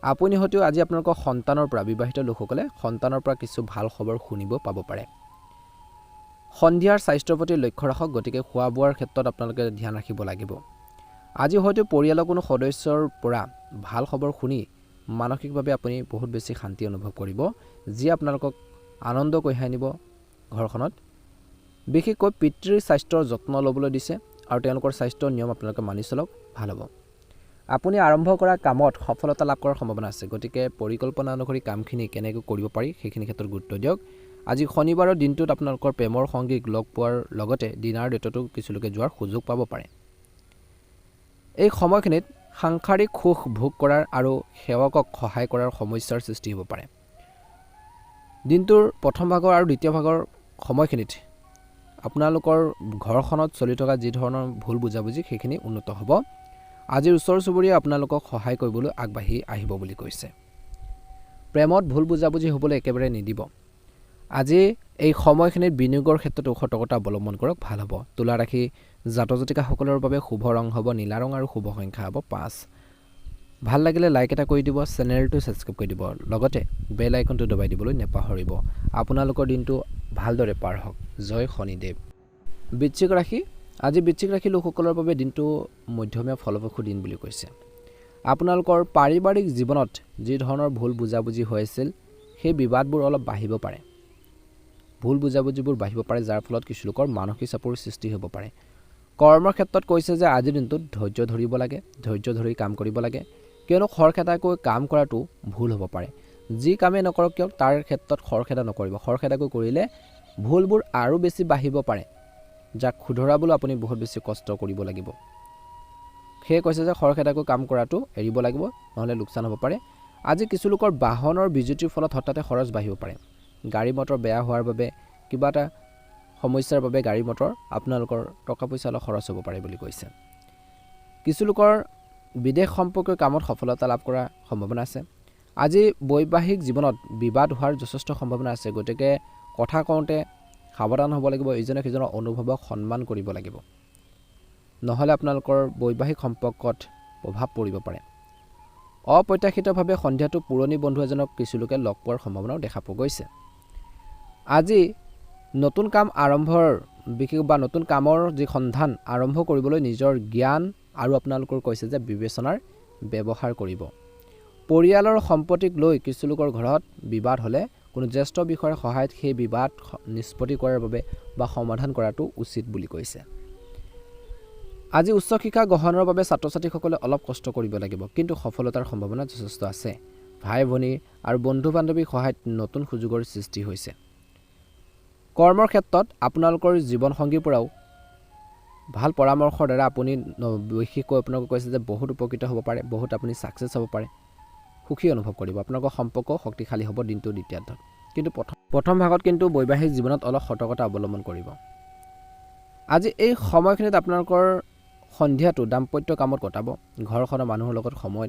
আপুনি হয়তো আজি আপোনালোকৰ সন্তানৰ পৰা, বিবাহিত লোকসকলে সন্তানৰ পৰা কিছু ভাল খবৰ শুনিব পাব পাৰে। সন্ধিয়াৰ স্বাস্থ্যৰ প্ৰতি লক্ষ্য ৰাখক, গতিকে খোৱা বোৱাৰ ক্ষেত্ৰত আপোনালোকে ধ্যান ৰাখিব লাগিব। আজি হয়তো পৰিয়ালৰ কোনো সদস্যৰ পৰা ভাল খবৰ শুনি মানসিকভাৱে আপুনি বহুত বেছি শান্তি অনুভৱ কৰিব, যি আপোনালোকক আনন্দ কঢ়িয়াই আনিব ঘৰখনত। বিশেষকৈ পিতৃৰ স্বাস্থ্যৰ যত্ন ল'বলৈ দিছে আৰু তেওঁলোকৰ স্বাস্থ্যৰ নিয়ম আপোনালোকে মানি চলক, ভাল হ'ব। আপুনি আৰম্ভ কৰা কামত সফলতা লাভ কৰাৰ সম্ভাৱনা আছে, গতিকে পৰিকল্পনা অনুসৰি কামখিনি কেনেকৈ কৰিব পাৰি সেইখিনি ক্ষেত্ৰত গুৰুত্ব দিয়ক। আজি শনিবাৰৰ দিনটোত আপোনালোকৰ প্ৰেমৰ সংগীক লগ পোৱাৰ লগতে ডিনাৰ ডেটতো কিছুলোকে যোৱাৰ সুযোগ পাব পাৰে। এই সময়খিনিত সাংসাৰিক সুখ ভোগ কৰাৰ আৰু সেৱকক সহায় কৰাৰ সমস্যাৰ সৃষ্টি হ'ব পাৰে। দিনটোৰ প্ৰথম ভাগৰ আৰু দ্বিতীয় ভাগৰ সময়খিনিত আপোনালোকৰ ঘৰখনত চলি থকা যি ধৰণৰ ভুল বুজাবুজি সেইখিনি উন্নত হ'ব। আজিৰ ওচৰ চুবুৰীয়া আপোনালোকক সহায় কৰিবলৈ আগবাঢ়ি আহিব বুলি কৈছে। প্ৰেমত ভুল বুজাবুজি হ'বলৈ একেবাৰে নিদিব। আজি এই সময়খিনিত বিনিয়োগৰ ক্ষেত্ৰত সতৰ্কতা অৱলম্বন কৰক, ভাল হ'ব। তুলা ৰাশি জাতক জাতিকাসকলৰ বাবে শুভ ৰং হ'ব নীলা ৰং আৰু শুভ সংখ্যা হ'ব 5। ভাল লাগিলে লাইক এটা কৰি দিব, চেনেলটো ছাবস্ক্ৰাইব কৰি দিব, লগতে বেল আইকনটো দবাই দিবলৈ নেপাহৰিব। আপোনালোকৰ দিনটো ভালদৰে পাৰ হওক। জয় শনিদেৱ। বৃশ্চিক ৰাশি, আজি বৃশ্চিক ৰাশি লোকসকলৰ বাবে দিনটো মধ্যমীয়া ফলপ্ৰসূ দিন বুলি কৈছে। আপোনালোকৰ পাৰিবাৰিক জীৱনত যি ধৰণৰ ভুল বুজাবুজি হৈ আছিল, সেই বিবাদবোৰ অলপ বাঢ়িব পাৰে। ভুল বুজাবুজিবোৰ বাঢ়িব পাৰে, যাৰ ফলত কিছু লোকৰ মানসিক চাপৰ সৃষ্টি হ'ব পাৰে। কৰ্মৰ ক্ষেত্ৰত কৈছে যে আজিৰ দিনটোত ধৈৰ্য ধৰিব লাগে, ধৈৰ্য ধৰি কাম কৰিব লাগে, কিয়নো খৰখেদাকৈ কাম কৰাটো ভুল হ'ব পাৰে। যি কামেই নকৰক কিয় তাৰ ক্ষেত্ৰত খৰখেদা নকৰিব। খৰখেদাকৈ কৰিলে ভুলবোৰ আৰু বেছি বাঢ়িব পাৰে, যাক শুধৰাবলৈ আপুনি বহুত বেছি কষ্ট কৰিব লাগিব। সেয়ে কৈছে যে খৰখেদাকৈ কাম কৰাটো এৰিব লাগিব, নহ'লে লোকচান হ'ব পাৰে। আজি কিছু লোকৰ বাহনৰ বিজুতিৰ ফলত হঠাতে খৰচ বাঢ়িব পাৰে। গাড়ী মটৰ বেয়া হোৱাৰ বাবে, কিবা এটা সমস্যাৰ বাবে গাড়ী মটৰ আপোনালোকৰ টকা পইচা অলপ খৰচ হ'ব পাৰে বুলি কৈছে। কিছু লোকৰ বিদেশ সম্পৰ্কীয় কামত সফলতা লাভ কৰাৰ সম্ভাৱনা আছে। আজি বৈবাহিক জীৱনত বিবাদ হোৱাৰ যথেষ্ট সম্ভাৱনা আছে, গতিকে কথা কওঁতে সাৱধান হ'ব লাগিব, ইজনে সিজনৰ অনুভৱক সন্মান কৰিব লাগিব, নহ'লে আপোনালোকৰ বৈবাহিক সম্পৰ্কত প্ৰভাৱ পৰিব পাৰে। অপ্ৰত্যাশিতভাৱে সন্ধিয়াটো পুৰণি বন্ধু এজনক কিছু লোকে লগ পোৱাৰ সম্ভাৱনাও দেখা পোৱা গৈছে। আজি নতুন কাম আৰম্ভৰ বিশেষ বা নতুন কামৰ যি সন্ধান আৰম্ভ কৰিবলৈ নিজৰ জ্ঞান আৰু আপোনালোকৰ কৈছে যে বিবেচনাৰ ব্যৱহাৰ কৰিব। পৰিয়ালৰ সম্পত্তিক লৈ কিছু লোকৰ ঘৰত বিবাদ হ'লে কোনো জ্যেষ্ঠ বিষয়ৰ সহায়ত সেই বিবাদ নিষ্পত্তি কৰাৰ বাবে বা সমাধান কৰাটো উচিত বুলি কৈছে। আজি উচ্চ শিক্ষা গ্ৰহণৰ বাবে ছাত্ৰ ছাত্ৰীসকলে অলপ কষ্ট কৰিব লাগিব, কিন্তু সফলতাৰ সম্ভাৱনা যথেষ্ট আছে। ভাই ভনী আৰু বন্ধু বান্ধৱীৰ সহায়ত নতুন সুযোগৰ সৃষ্টি হৈছে। কৰ্মৰ ক্ষেত্ৰত আপোনালোকৰ জীৱনসংগীৰ পৰাও ভাল পৰামৰ্শৰ দ্বাৰা আপুনি বিশেষকৈ আপোনালোকে কৈছে যে বহুত উপকৃত হ'ব পাৰে, বহুত আপুনি ছাকচেছ হ'ব পাৰে, সুখী অনুভৱ কৰিব। আপোনালোকৰ সম্পৰ্ক শক্তিশালী হ'ব দিনটোৰ দ্বিতীয়াৰ্ধত, কিন্তু প্ৰথম ভাগত কিন্তু বৈবাহিক জীৱনত অলপ সতৰ্কতা অৱলম্বন কৰিব। আজি এই সময়খিনিত আপোনালোকৰ সন্ধিয়াটো দাম্পত্য কামত কটাব, ঘৰখনৰ মানুহৰ লগত সময়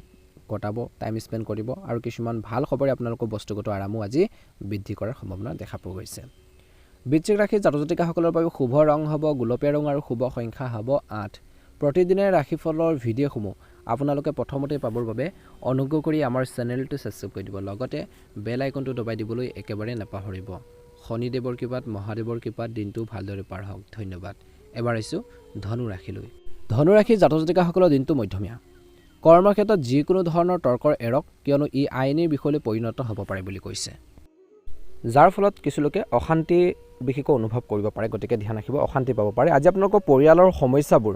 কটাব, টাইম স্পেণ্ড কৰিব আৰু কিছুমান ভাল খবৰে আপোনালোকৰ বস্তুগত আৰামো আজি বৃদ্ধি কৰাৰ সম্ভাৱনা দেখা পোৱা গৈছে। বৃশ্চিক ৰাশিৰ জাতক জাতিকাসকলৰ বাবে শুভ ৰং হ'ব গোলপীয়া ৰং আৰু শুভ সংখ্যা হ'ব 8। প্ৰতিদিনে ৰাশিফলৰ ভিডিঅ'সমূহ আপোনালোকে প্ৰথমতে পাবৰ বাবে অনুগ্ৰহ কৰি আমাৰ চেনেলটো ছাবস্ক্ৰাইব কৰি দিব, লগতে বেল আইকনটো দবাই দিবলৈ একেবাৰে নাপাহৰিব। শনিদেৱৰ কৃপাত, মহাদেৱৰ কৃপাত দিনটো ভালদৰে পাৰ হওক। ধন্যবাদ। এবাৰ আহিছোঁ ধনু ৰাশিলৈ। ধনু ৰাশিৰ জাতক জাতিকাসকলৰ দিনটো মধ্যমীয়া। কৰ্মৰ ক্ষেত্ৰত যিকোনো ধৰণৰ তৰ্কৰ এৰক, কিয়নো ই আইনী বিষয়লৈ পৰিণত হ'ব পাৰে বুলি কৈছে, যাৰ ফলত কিছু লোকে অশান্তি বিশেষকৈ অনুভৱ কৰিব পাৰে, গতিকে ধ্যান ৰাখিব, অশান্তি পাব পাৰে। আজি আপোনালোকৰ পৰিয়ালৰ সমস্যাবোৰ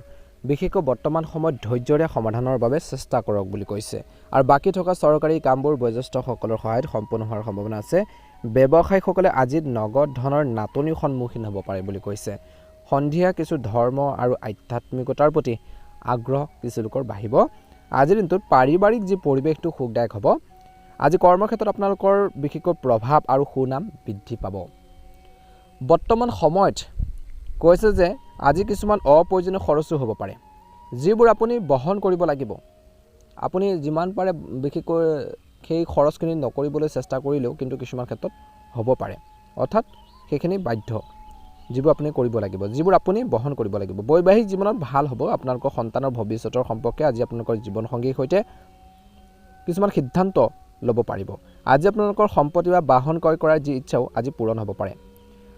বিশেষকৈ বৰ্তমান সময়ত ধৈৰ্যৰে সমাধানৰ বাবে চেষ্টা কৰক বুলি কৈছে। আৰু বাকী থকা চৰকাৰী কামবোৰ বয়োজ্যেষ্ঠসকলৰ সহায়ত সম্পূৰ্ণ হোৱাৰ সম্ভাৱনা আছে। ব্যৱসায়ীসকলে আজি নগদ ধনৰ নাটনিৰ সন্মুখীন হ'ব পাৰে বুলি কৈছে। সন্ধিয়া কিছু ধৰ্ম আৰু আধ্যাত্মিকতাৰ প্ৰতি আগ্ৰহ কিছু লোকৰ বাঢ়িব। আজিৰ দিনটোত পাৰিবাৰিক যি পৰিৱেশটো সুখদায়ক হ'ব। আজি কৰ্মক্ষেত্ৰত আপোনালোকৰ বিশেষকৈ প্ৰভাৱ আৰু সুনাম বৃদ্ধি পাব। বৰ্তমান সময়ত কৈছে যে আজি কিছুমান অপ্ৰয়োজনীয় খৰচো হ'ব পাৰে, যিবোৰ আপুনি বহন কৰিব লাগিব। আপুনি যিমান পাৰে বিশেষকৈ সেই খৰচখিনি নকৰিবলৈ চেষ্টা কৰিলেও কিন্তু কিছুমান ক্ষেত্ৰত হ'ব পাৰে, অৰ্থাৎ সেইখিনি বাধ্য, যিবোৰ আপুনি কৰিব লাগিব, যিবোৰ আপুনি বহন কৰিব লাগিব। বৈবাহিক জীৱনত ভাল হ'ব। আপোনালোকৰ সন্তানৰ ভৱিষ্যতৰ সম্পৰ্কে আজি আপোনালোকৰ জীৱনসংগীৰ সৈতে কিছুমান সিদ্ধান্ত ল'ব পাৰিব। আজি আপোনালোকৰ সম্পত্তি বা বাহন ক্ৰয় কৰাৰ যি ইচ্ছাও আজি পূৰণ হ'ব পাৰে।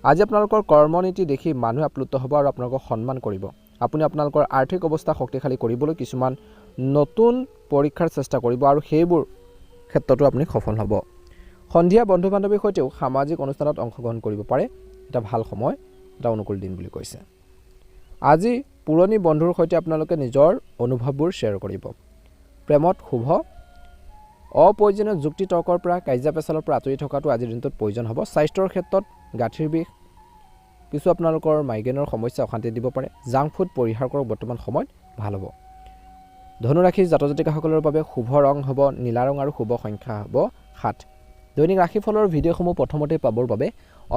আজি আপোনালোকৰ কৰ্মনীতি দেখি মানুহে আপ্লুত হ'ব আৰু আপোনালোকক সন্মান কৰিব। আপুনি আপোনালোকৰ আৰ্থিক অৱস্থা শক্তিশালী কৰিবলৈ কিছুমান নতুন পৰীক্ষাৰ চেষ্টা কৰিব আৰু সেইবোৰ ক্ষেত্ৰতো আপুনি সফল হ'ব। সন্ধিয়া বন্ধু বান্ধৱীৰ সৈতেও সামাজিক অনুষ্ঠানত অংশগ্ৰহণ কৰিব পাৰে। এটা ভাল সময়, এটা অনুকূল দিন বুলি কৈছে। আজি পুৰণি বন্ধুৰ সৈতে আপোনালোকে নিজৰ অনুভৱবোৰ শ্বেয়াৰ কৰিব। প্ৰেমত শুভ। অপ্ৰয়োজনীয় যুক্তি তৰ্কৰ পৰা, কাজিয়া পেচালৰ পৰা আঁতৰি থকাটো আজিৰ দিনটোত প্ৰয়োজন হ'ব। স্বাস্থ্যৰ ক্ষেত্ৰত গাঁঠিৰ বিষ, কিছু আপোনালোকৰ মাইগ্ৰেইনৰ সমস্যা অশান্তি দিব পাৰে। জাংক ফুড পৰিহাৰ কৰক, বৰ্তমান সময়ত ভাল হ'ব। ধনুৰাশিৰ জাতক জাতিকাসকলৰ বাবে শুভ ৰং হ'ব নীলা ৰং আৰু শুভ সংখ্যা হ'ব 7। দৈনিক ৰাশিফলৰ ভিডিঅ'সমূহ প্ৰথমতে পাবৰ বাবে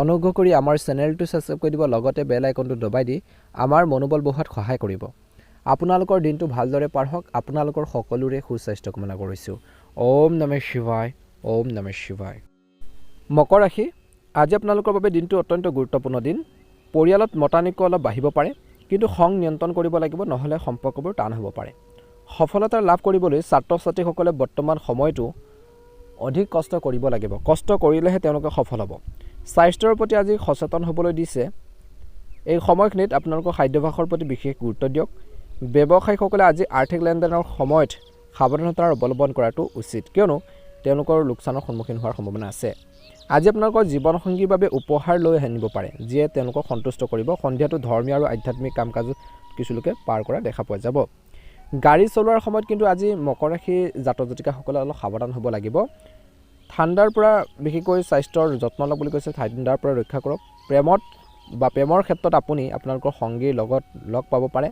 অনুগ্ৰহ কৰি আমাৰ চেনেলটো ছাবস্ক্ৰাইব কৰি দিব, লগতে বেল আইকনটো দবাই দি আমাৰ মনোবল বঢ়োৱাত সহায় কৰিব। আপোনালোকৰ দিনটো ভালদৰে পাৰ হওক। আপোনালোকৰ সকলোৰে সুস্বাস্থ্য কামনা কৰিছোঁ। ওম নমঃ শিৱায়, ওম নমঃ শিৱায়। মকৰ ৰাশি, আজি আপোনালোকৰ বাবে দিনটো অত্যন্ত গুৰুত্বপূৰ্ণ দিন। পৰিয়ালত মতানৈক্য অলপ বাঢ়িব পাৰে, কিন্তু খং নিয়ন্ত্ৰণ কৰিব লাগিব, নহ'লে সম্পৰ্কবোৰ টান হ'ব পাৰে। সফলতা লাভ কৰিবলৈ ছাত্ৰ ছাত্ৰীসকলে বৰ্তমান সময়টো অধিক কষ্ট কৰিব লাগিব। কষ্ট কৰিলেহে তেওঁলোকে সফল হ'ব। স্বাস্থ্যৰ প্ৰতি আজি সচেতন হ'বলৈ দিছে। এই সময়খিনিত আপোনালোকৰ খাদ্যাভ্যাসৰ প্ৰতি বিশেষ গুৰুত্ব দিয়ক। ব্যৱসায়ীসকলে আজি আৰ্থিক লেনদেনৰ সময়ত সাৱধানতা অৱলম্বন কৰাটো উচিত, কিয়নো তেওঁলোকৰ লোকচানৰ সন্মুখীন হোৱাৰ সম্ভাৱনা আছে। আজি আপোনালোকৰ জীৱনসংগীৰ বাবে উপহাৰ লৈ আনিব পাৰে, যিয়ে তেওঁলোকক সন্তুষ্ট কৰিব। সন্ধিয়াটো ধৰ্মীয় আৰু আধ্যাত্মিক কাম কাজত কিছু লোকে পাৰ কৰা দেখা পোৱা যাব গাড়ী চলোৱাৰ সময়ত কিন্তু আজি মকৰ ৰাশি জাতক জাতিকাসকলে অলপ সাৱধান হ'ব লাগিব ঠাণ্ডাৰ পৰা বিশেষকৈ স্বাস্থ্যৰ যত্ন লওক বুলি কৈছে ঠাণ্ডাৰ পৰা ৰক্ষা কৰক প্ৰেমৰ ক্ষেত্ৰত আপুনি আপোনালোকৰ সংগীৰ লগত লগ পাব পাৰে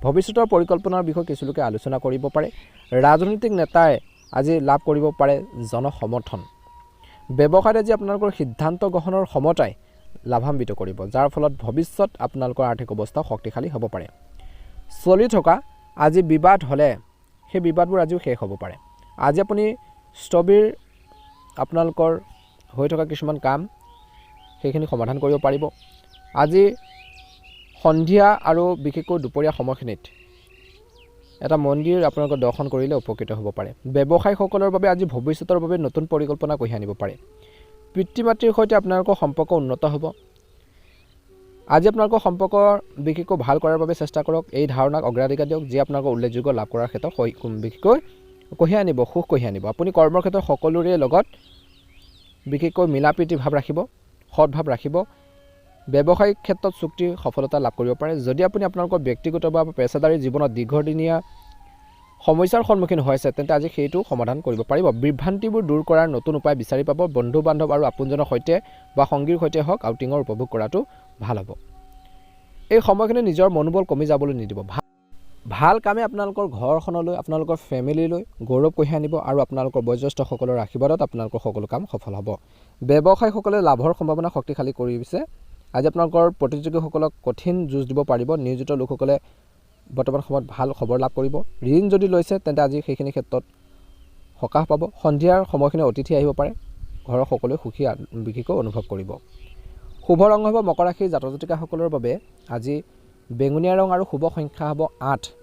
ভৱিষ্যতৰ পৰিকল্পনাৰ বিষয়ে কিছু লোকে আলোচনা কৰিব পাৰে ৰাজনৈতিক নেতাই আজি লাভ কৰিব পাৰে জনসমৰ্থন ব্যৱসায়ত আজি আপোনালোকৰ সিদ্ধান্ত গ্ৰহণৰ ক্ষমতাই লাভান্বিত কৰিব যাৰ ফলত ভৱিষ্যত আপোনালোকৰ আৰ্থিক অৱস্থা শক্তিশালী হ'ব পাৰে চলি থকা আজি বিবাদ হ'লে সেই বিবাদবোৰ আজিও শেষ হ'ব পাৰে আজি আপুনি স্থবিৰ আপোনালোকৰ হৈ থকা কিছুমান কাম সেইখিনি সমাধান কৰিব পাৰিব আজি সন্ধিয়া আৰু বিশেষকৈ দুপৰীয়া সময়খিনিত এটা মন্দিৰ আপোনালোকৰ দৰ্শন কৰিলে উপকৃত হ'ব পাৰে ব্যৱসায়ীসকলৰ বাবে আজি ভৱিষ্যতৰ বাবে নতুন পৰিকল্পনা কঢ়িয়াই আনিব পাৰে পিতৃ মাতৃৰ সৈতে আপোনালোকৰ সম্পৰ্ক উন্নত হ'ব আজি আপোনালোকৰ সম্পৰ্ক বিশেষকৈ ভাল কৰাৰ বাবে চেষ্টা কৰক এই ধাৰণাক অগ্ৰাধিকাৰ দিয়ক যি আপোনালোকৰ উল্লেখযোগ্য লাভ কৰাৰ ক্ষেত্ৰত বিশেষকৈ কঢ়িয়াই আনিব সুখ কঢ়িয়াই আনিব আপুনি কৰ্মৰ ক্ষেত্ৰত সকলোৰে লগত বিশেষকৈ মিলাপ্ৰীতি ভাৱ ৰাখিব সৎভাৱ ৰাখিব ব্যৱসায়িক ক্ষেত্ৰত চুক্তিৰ সফলতা লাভ কৰিব পাৰে যদি আপুনি আপোনালোকৰ ব্যক্তিগত বা পেছাদাৰী জীৱনত দীৰ্ঘদিনীয়া সমস্যাৰ সন্মুখীন হৈছে তেন্তে আজি সেইটো সমাধান কৰিব পাৰিব বিভ্ৰান্তিবোৰ দূৰ কৰাৰ নতুন উপায় বিচাৰি পাব বন্ধু বান্ধৱ আৰু আপোনজনৰ সৈতে বা সংগীৰ সৈতে হওক আউটিঙৰ উপভোগ কৰাটো ভাল হ'ব এই সময়খিনি নিজৰ মনোবল কমি যাবলৈ নিদিব ভাল কামে আপোনালোকৰ ঘৰখনলৈ আপোনালোকৰ ফেমিলিলৈ গৌৰৱ কঢ়িয়াই আনিব আৰু আপোনালোকৰ বয়োজ্যেষ্ঠসকলৰ আশীৰ্বাদত আপোনালোকৰ সকলো কাম সফল হ'ব ব্যৱসায়ীসকলে লাভৰ সম্ভাৱনা শক্তিশালী কৰিছে আজি আপোনালোকৰ প্ৰতিযোগীসকলক কঠিন যুঁজ দিব পাৰিব নিয়োজিত লোকসকলে বৰ্তমান সময়ত ভাল খবৰ লাভ কৰিব ঋণ যদি লৈছে তেন্তে আজি সেইখিনি ক্ষেত্ৰত সকাহ পাব সন্ধিয়াৰ সময়খিনি অতিথি আহিব পাৰে ঘৰৰ সকলোৱে সুখী বিশেষকৈ অনুভৱ কৰিব শুভ ৰং হ'ব মকৰ ৰাশিৰ জাতক জাতিকাসকলৰ বাবে আজি বেঙুনীয়া ৰং আৰু শুভ সংখ্যা হ'ব 8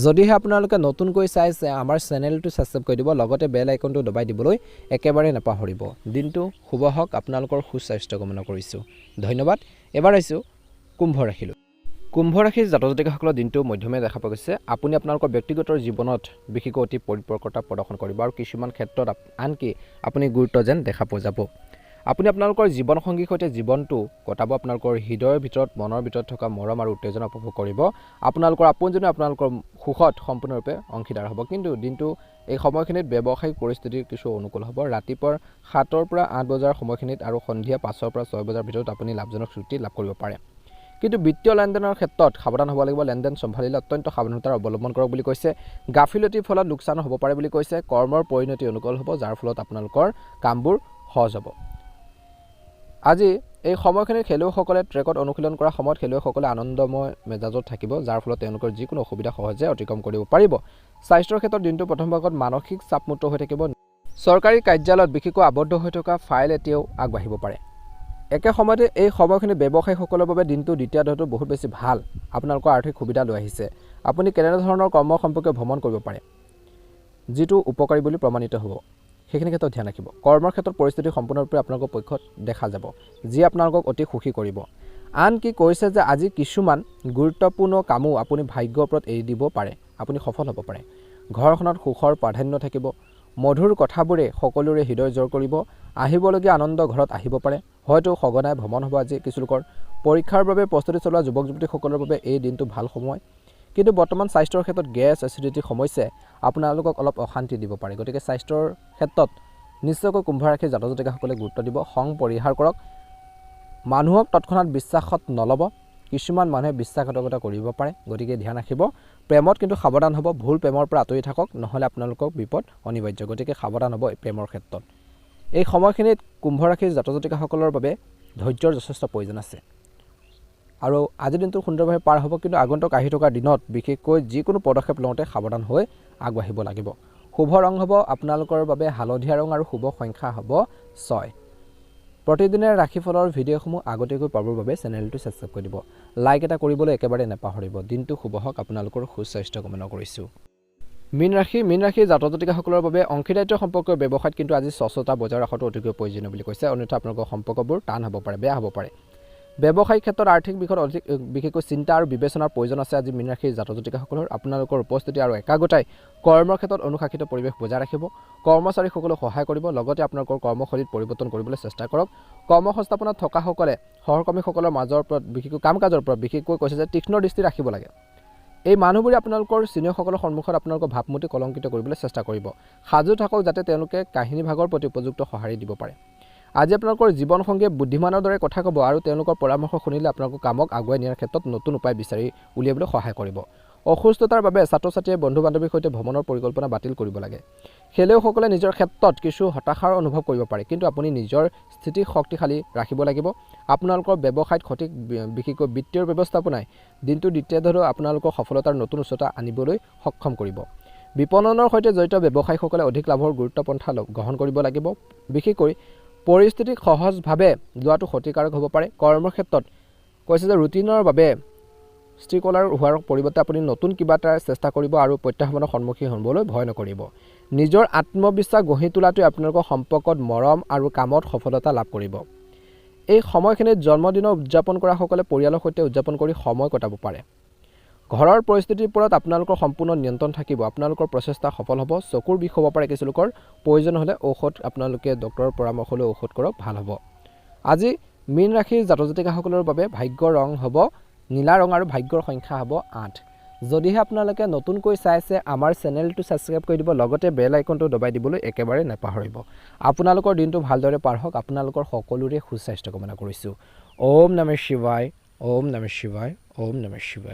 যদিহে আপোনালোকে নতুনকৈ চাইছে আমাৰ চেনেলটো ছাবস্ক্ৰাইব কৰি দিব লগতে বেল আইকনটো দবাই দিবলৈ একেবাৰে নাপাহৰিব দিনটো শুভ হওক আপোনালোকৰ সুস্বাস্থ্য কামনা কৰিছোঁ ধন্যবাদ এবাৰ আহিছোঁ কুম্ভ ৰাশিলৈ কুম্ভ ৰাশিৰ জাতক জাতিকাসকলৰ দিনটো মধ্যমে দেখা পোৱা গৈছে আপুনি আপোনালোকৰ ব্যক্তিগত জীৱনত বিশেষকৈ অতি পৰিপক্কতা প্ৰদৰ্শন কৰিব আৰু কিছুমান ক্ষেত্ৰত আনকি আপুনি গুৰুত্ব যেন দেখা পোৱা যাব আপুনি আপোনালোকৰ জীৱনসংগীৰ সৈতে জীৱনটো কটাব আপোনালোকৰ হৃদয়ৰ ভিতৰত মনৰ ভিতৰত থকা মৰম আৰু উত্তেজনা উপভোগ কৰিব আপোনালোকৰ আপোনজনে আপোনালোকৰ সুখত সম্পূৰ্ণৰূপে অংশীদাৰ হ'ব কিন্তু দিনটো এই সময়খিনিত ব্যৱসায়িক পৰিস্থিতিৰ কিছু অনুকূল হ'ব ৰাতিপুৱাৰ 7ৰ পৰা 8 বজাৰ সময়খিনিত আৰু সন্ধিয়া 5ৰ পৰা 6 বজাৰ ভিতৰত আপুনি লাভজনক চুক্তি লাভ কৰিব পাৰে কিন্তু বিত্তীয় লেনদেনৰ ক্ষেত্ৰত সাৱধান হ'ব লাগিব লেনদেন চম্ভালিলে অত্যন্ত সাৱধানতাৰ অৱলম্বন কৰক বুলি কৈছে গাফিলতিৰ ফলত লোকচান হ'ব পাৰে বুলি কৈছে কৰ্মৰ পৰিণতি অনুকূল হ'ব যাৰ ফলত আপোনালোকৰ কামবোৰ সহজ হ'ব আজি এই সময়খিনিত খেলুৱৈসকলে ট্ৰেকত অনুশীলন কৰা সময়ত খেলুৱৈসকলে আনন্দময় মেজাজত থাকিব যাৰ ফলত তেওঁলোকৰ যিকোনো অসুবিধা সহজে অতিক্ৰম কৰিব পাৰিব স্বাস্থ্যৰ ক্ষেত্ৰত দিনটো প্ৰথম ভাগত মানসিক চাপমুক্ত হৈ থাকিব চৰকাৰী কাৰ্যালয়ত বিশেষকৈ আবদ্ধ হৈ থকা ফাইল এতিয়াও আগবাঢ়িব পাৰে একে সময়তে এই সময়খিনি ব্যৱসায়ীসকলৰ বাবে দিনটো দ্বিতীয় দিনটো বহুত বেছি ভাল আপোনালোকৰ আৰ্থিক সুবিধা লৈ আহিছে আপুনি কেনেধৰণৰ কৰ্ম সম্পৰ্কীয় ভ্ৰমণ কৰিব পাৰে যিটো উপকাৰী বুলি প্ৰমাণিত হ'ব সেইখিনি ক্ষেত্ৰত ধ্যান ৰাখিব কৰ্মৰ ক্ষেত্ৰত পৰিস্থিতি সম্পূৰ্ণৰূপে আপোনালোকৰ পক্ষত দেখা যাব যি আপোনালোকক অতি সুখী কৰিব আনকি কৈছে যে আজি কিছুমান গুৰুত্বপূৰ্ণ কামো আপুনি ভাগ্যৰ ওপৰত এৰি দিব পাৰে আপুনি সফল হ'ব পাৰে ঘৰখনত সুখৰ প্ৰাধান্য থাকিব মধুৰ কথাবোৰে সকলোৰে হৃদয় জয় কৰিব আহিবলগীয়া আনন্দ ঘৰত আহিব পাৰে হয়তো সঘনাই ভ্ৰমণ হ'ব আজি কিছু লোকৰ পৰীক্ষাৰ বাবে প্ৰস্তুতি চলোৱা যুৱক যুৱতীসকলৰ বাবে এই দিনটো ভাল সময় কিন্তু বৰ্তমান স্বাস্থ্যৰ ক্ষেত্ৰত গেছ এচিডিটিৰ সমস্যাই আপোনালোকক অলপ অশান্তি দিব পাৰে গতিকে স্বাস্থ্যৰ ক্ষেত্ৰত নিশ্চয়কৈ কুম্ভ ৰাশিৰ জাতক জাতিকাসকলে গুৰুত্ব দিব খং পৰিহাৰ কৰক মানুহক তৎক্ষণাত বিশ্বাসত নল'ব কিছুমান মানুহে বিশ্বাসঘাতকতা কৰিব পাৰে গতিকে ধ্যান ৰাখিব প্ৰেমত কিন্তু সাৱধান হ'ব ভুল প্ৰেমৰ পৰা আঁতৰি থাকক নহ'লে আপোনালোকক বিপদ অনিবাৰ্য গতিকে সাৱধান হ'ব এই প্ৰেমৰ ক্ষেত্ৰত এই সময়খিনিত কুম্ভ ৰাশিৰ জাতক জাতিকাসকলৰ বাবে ধৈৰ্যৰ যথেষ্ট প্ৰয়োজন আছে আৰু আজিৰ দিনটো সুন্দৰভাৱে পাৰ হ'ব কিন্তু আগন্তুক আহি থকা দিনত বিশেষকৈ যিকোনো পদক্ষেপ লওঁতে সাৱধান হৈ আগবাঢ়িব লাগিব শুভ ৰং হ'ব আপোনালোকৰ বাবে হালধীয়া ৰং আৰু শুভ সংখ্যা হ'ব 6 প্ৰতিদিনে ৰাশিফলৰ ভিডিঅ'সমূহ আগতীয়াকৈ পাবৰ বাবে চেনেলটো ছাবস্ক্ৰাইব কৰি দিব লাইক এটা কৰিবলৈ একেবাৰে নাপাহৰিব দিনটো শুভ হওক আপোনালোকৰ সুস্বাস্থ্য কামনা কৰিছোঁ মীন ৰাশিৰ জাতক জাতিকাসকলৰ বাবে অংশীদাৰিত্ব সম্পৰ্কীয় ব্যৱসায়ত কিন্তু আজি স্বচ্ছতা বজাই ৰখাটো অতিকৈ প্ৰয়োজনীয় বুলি কৈছে অন্যথা আপোনালোকৰ সম্পৰ্কবোৰ টান হ'ব পাৰে বেয়া হ'ব পাৰে ব্যৱসায়িক ক্ষেত্ৰত আৰ্থিক বিষয়ত অধিক বিশেষকৈ চিন্তা আৰু বিবেচনাৰ প্ৰয়োজন আছে আজি মীন ৰাশিৰ জাতক জাতিকাসকলৰ আপোনালোকৰ উপস্থিতি আৰু একাগ্ৰতাই কৰ্মৰ ক্ষেত্ৰত অনুশাসিত পৰিৱেশ বজাই ৰাখিব কৰ্মচাৰীসকলক সহায় কৰিব লগতে আপোনালোকৰ কৰ্মশৈলীত পৰিৱৰ্তন কৰিবলৈ চেষ্টা কৰক কৰ্মসংস্থাপনত থকাসকলে সহকৰ্মীসকলৰ মাজৰ ওপৰত বিশেষকৈ কাম কাজৰ ওপৰত বিশেষকৈ কৈছে যে তীক্ষ্ণ দৃষ্টি ৰাখিব লাগে এই মানুহবোৰে আপোনালোকৰ চিনিয়ৰসকলৰ সন্মুখত আপোনালোকৰ ভাৱমূৰ্তি কলংকিত কৰিবলৈ চেষ্টা কৰিব। সাজু থাকক যাতে তেওঁলোকে কাহিনী ভাগৰ প্ৰতি উপযুক্ত সঁহাৰি দিব পাৰে। আজি আপোনালোকৰ জীৱনসংগীয়ে বুদ্ধিমানৰ দৰে কথা ক'ব আৰু তেওঁলোকৰ পৰামৰ্শ শুনিলে আপোনালোকৰ কামক আগুৱাই নিয়াৰ ক্ষেত্ৰত নতুন উপায় বিচাৰি উলিয়াবলৈ সহায় কৰিব। অসুস্থতাৰ বাবে ছাত্ৰ ছাত্ৰীয়ে বন্ধু বান্ধৱীৰ সৈতে ভ্ৰমণৰ পৰিকল্পনা বাতিল কৰিব লাগে। খেলুৱৈসকলে নিজৰ ক্ষেত্ৰত কিছু হতাশাৰ অনুভৱ কৰিব পাৰে, কিন্তু আপুনি নিজৰ স্থিতি শক্তিশালী ৰাখিব লাগিব। আপোনালোকৰ ব্যৱসায়ত সঠিক বিশেষকৈ বিত্তীয় ব্যৱস্থাপনাই দিনটোৰ দ্বিতীয়াৰ্ধত আপোনালোকৰ সফলতাৰ নতুন উচ্চতা আনিবলৈ সক্ষম কৰিব। বিপণনৰ সৈতে জড়িত ব্যৱসায়ীসকলে অধিক লাভৰ গুৰুত্বপন্থা গ্ৰহণ কৰিব লাগিব। বিশেষকৈ পৰিস্থিতিক সহজভাৱে লোৱাটো ক্ষতিকাৰক হ'ব পাৰে। কৰ্মৰ ক্ষেত্ৰত কৈছে যে ৰুটিনৰ বাবে ষ্টিকলাৰ হোৱাৰ পৰিৱৰ্তে আপুনি নতুন কিবা এটা চেষ্টা কৰিব আৰু প্ৰত্যাহ্বানৰ সন্মুখীন হ'বলৈ ভয় নকৰিব। নিজৰ আত্মবিশ্বাস গঢ়ি তোলাটোৱে আপোনালোকৰ সম্পৰ্কত মৰম আৰু কামত সফলতা লাভ কৰিব। এই সময়খিনিত জন্মদিনৰ উদযাপন কৰাসকলে পৰিয়ালৰ সৈতে উদযাপন কৰি সময় কটাব পাৰে। ঘৰৰ পৰিস্থিতিৰ ওপৰত আপোনালোকৰ সম্পূৰ্ণ নিয়ন্ত্ৰণ থাকিব। আপোনালোকৰ প্ৰচেষ্টা সফল হ'ব। চকুৰ বিষ হ'ব পাৰে কিছু লোকৰ, প্ৰয়োজন হ'লে ঔষধ আপোনালোকে ডক্টৰৰ পৰামৰ্শ লৈ ঔষধ কৰক, ভাল হ'ব। আজি মীন ৰাশিৰ জাতক জাতিকাসকলৰ বাবে ভাগ্যৰ ৰং হ'ব নীলা ৰং আৰু ভাগ্যৰ সংখ্যা হ'ব 8। যদিহে আপোনালোকে নতুনকৈ চাইছে আমাৰ চেনেলটো ছাবস্ক্ৰাইব কৰি দিব, লগতে বেল আইকনটো দবাই দিবলৈ একেবাৰে নাপাহৰিব। আপোনালোকৰ দিনটো ভালদৰে পাৰ হওক। আপোনালোকৰ সকলোৰে সুস্বাস্থ্য কামনা কৰিছোঁ। ওম নমঃ শিৱায়, ওম নমঃ শিৱায়, ওম নমঃ শিৱায়।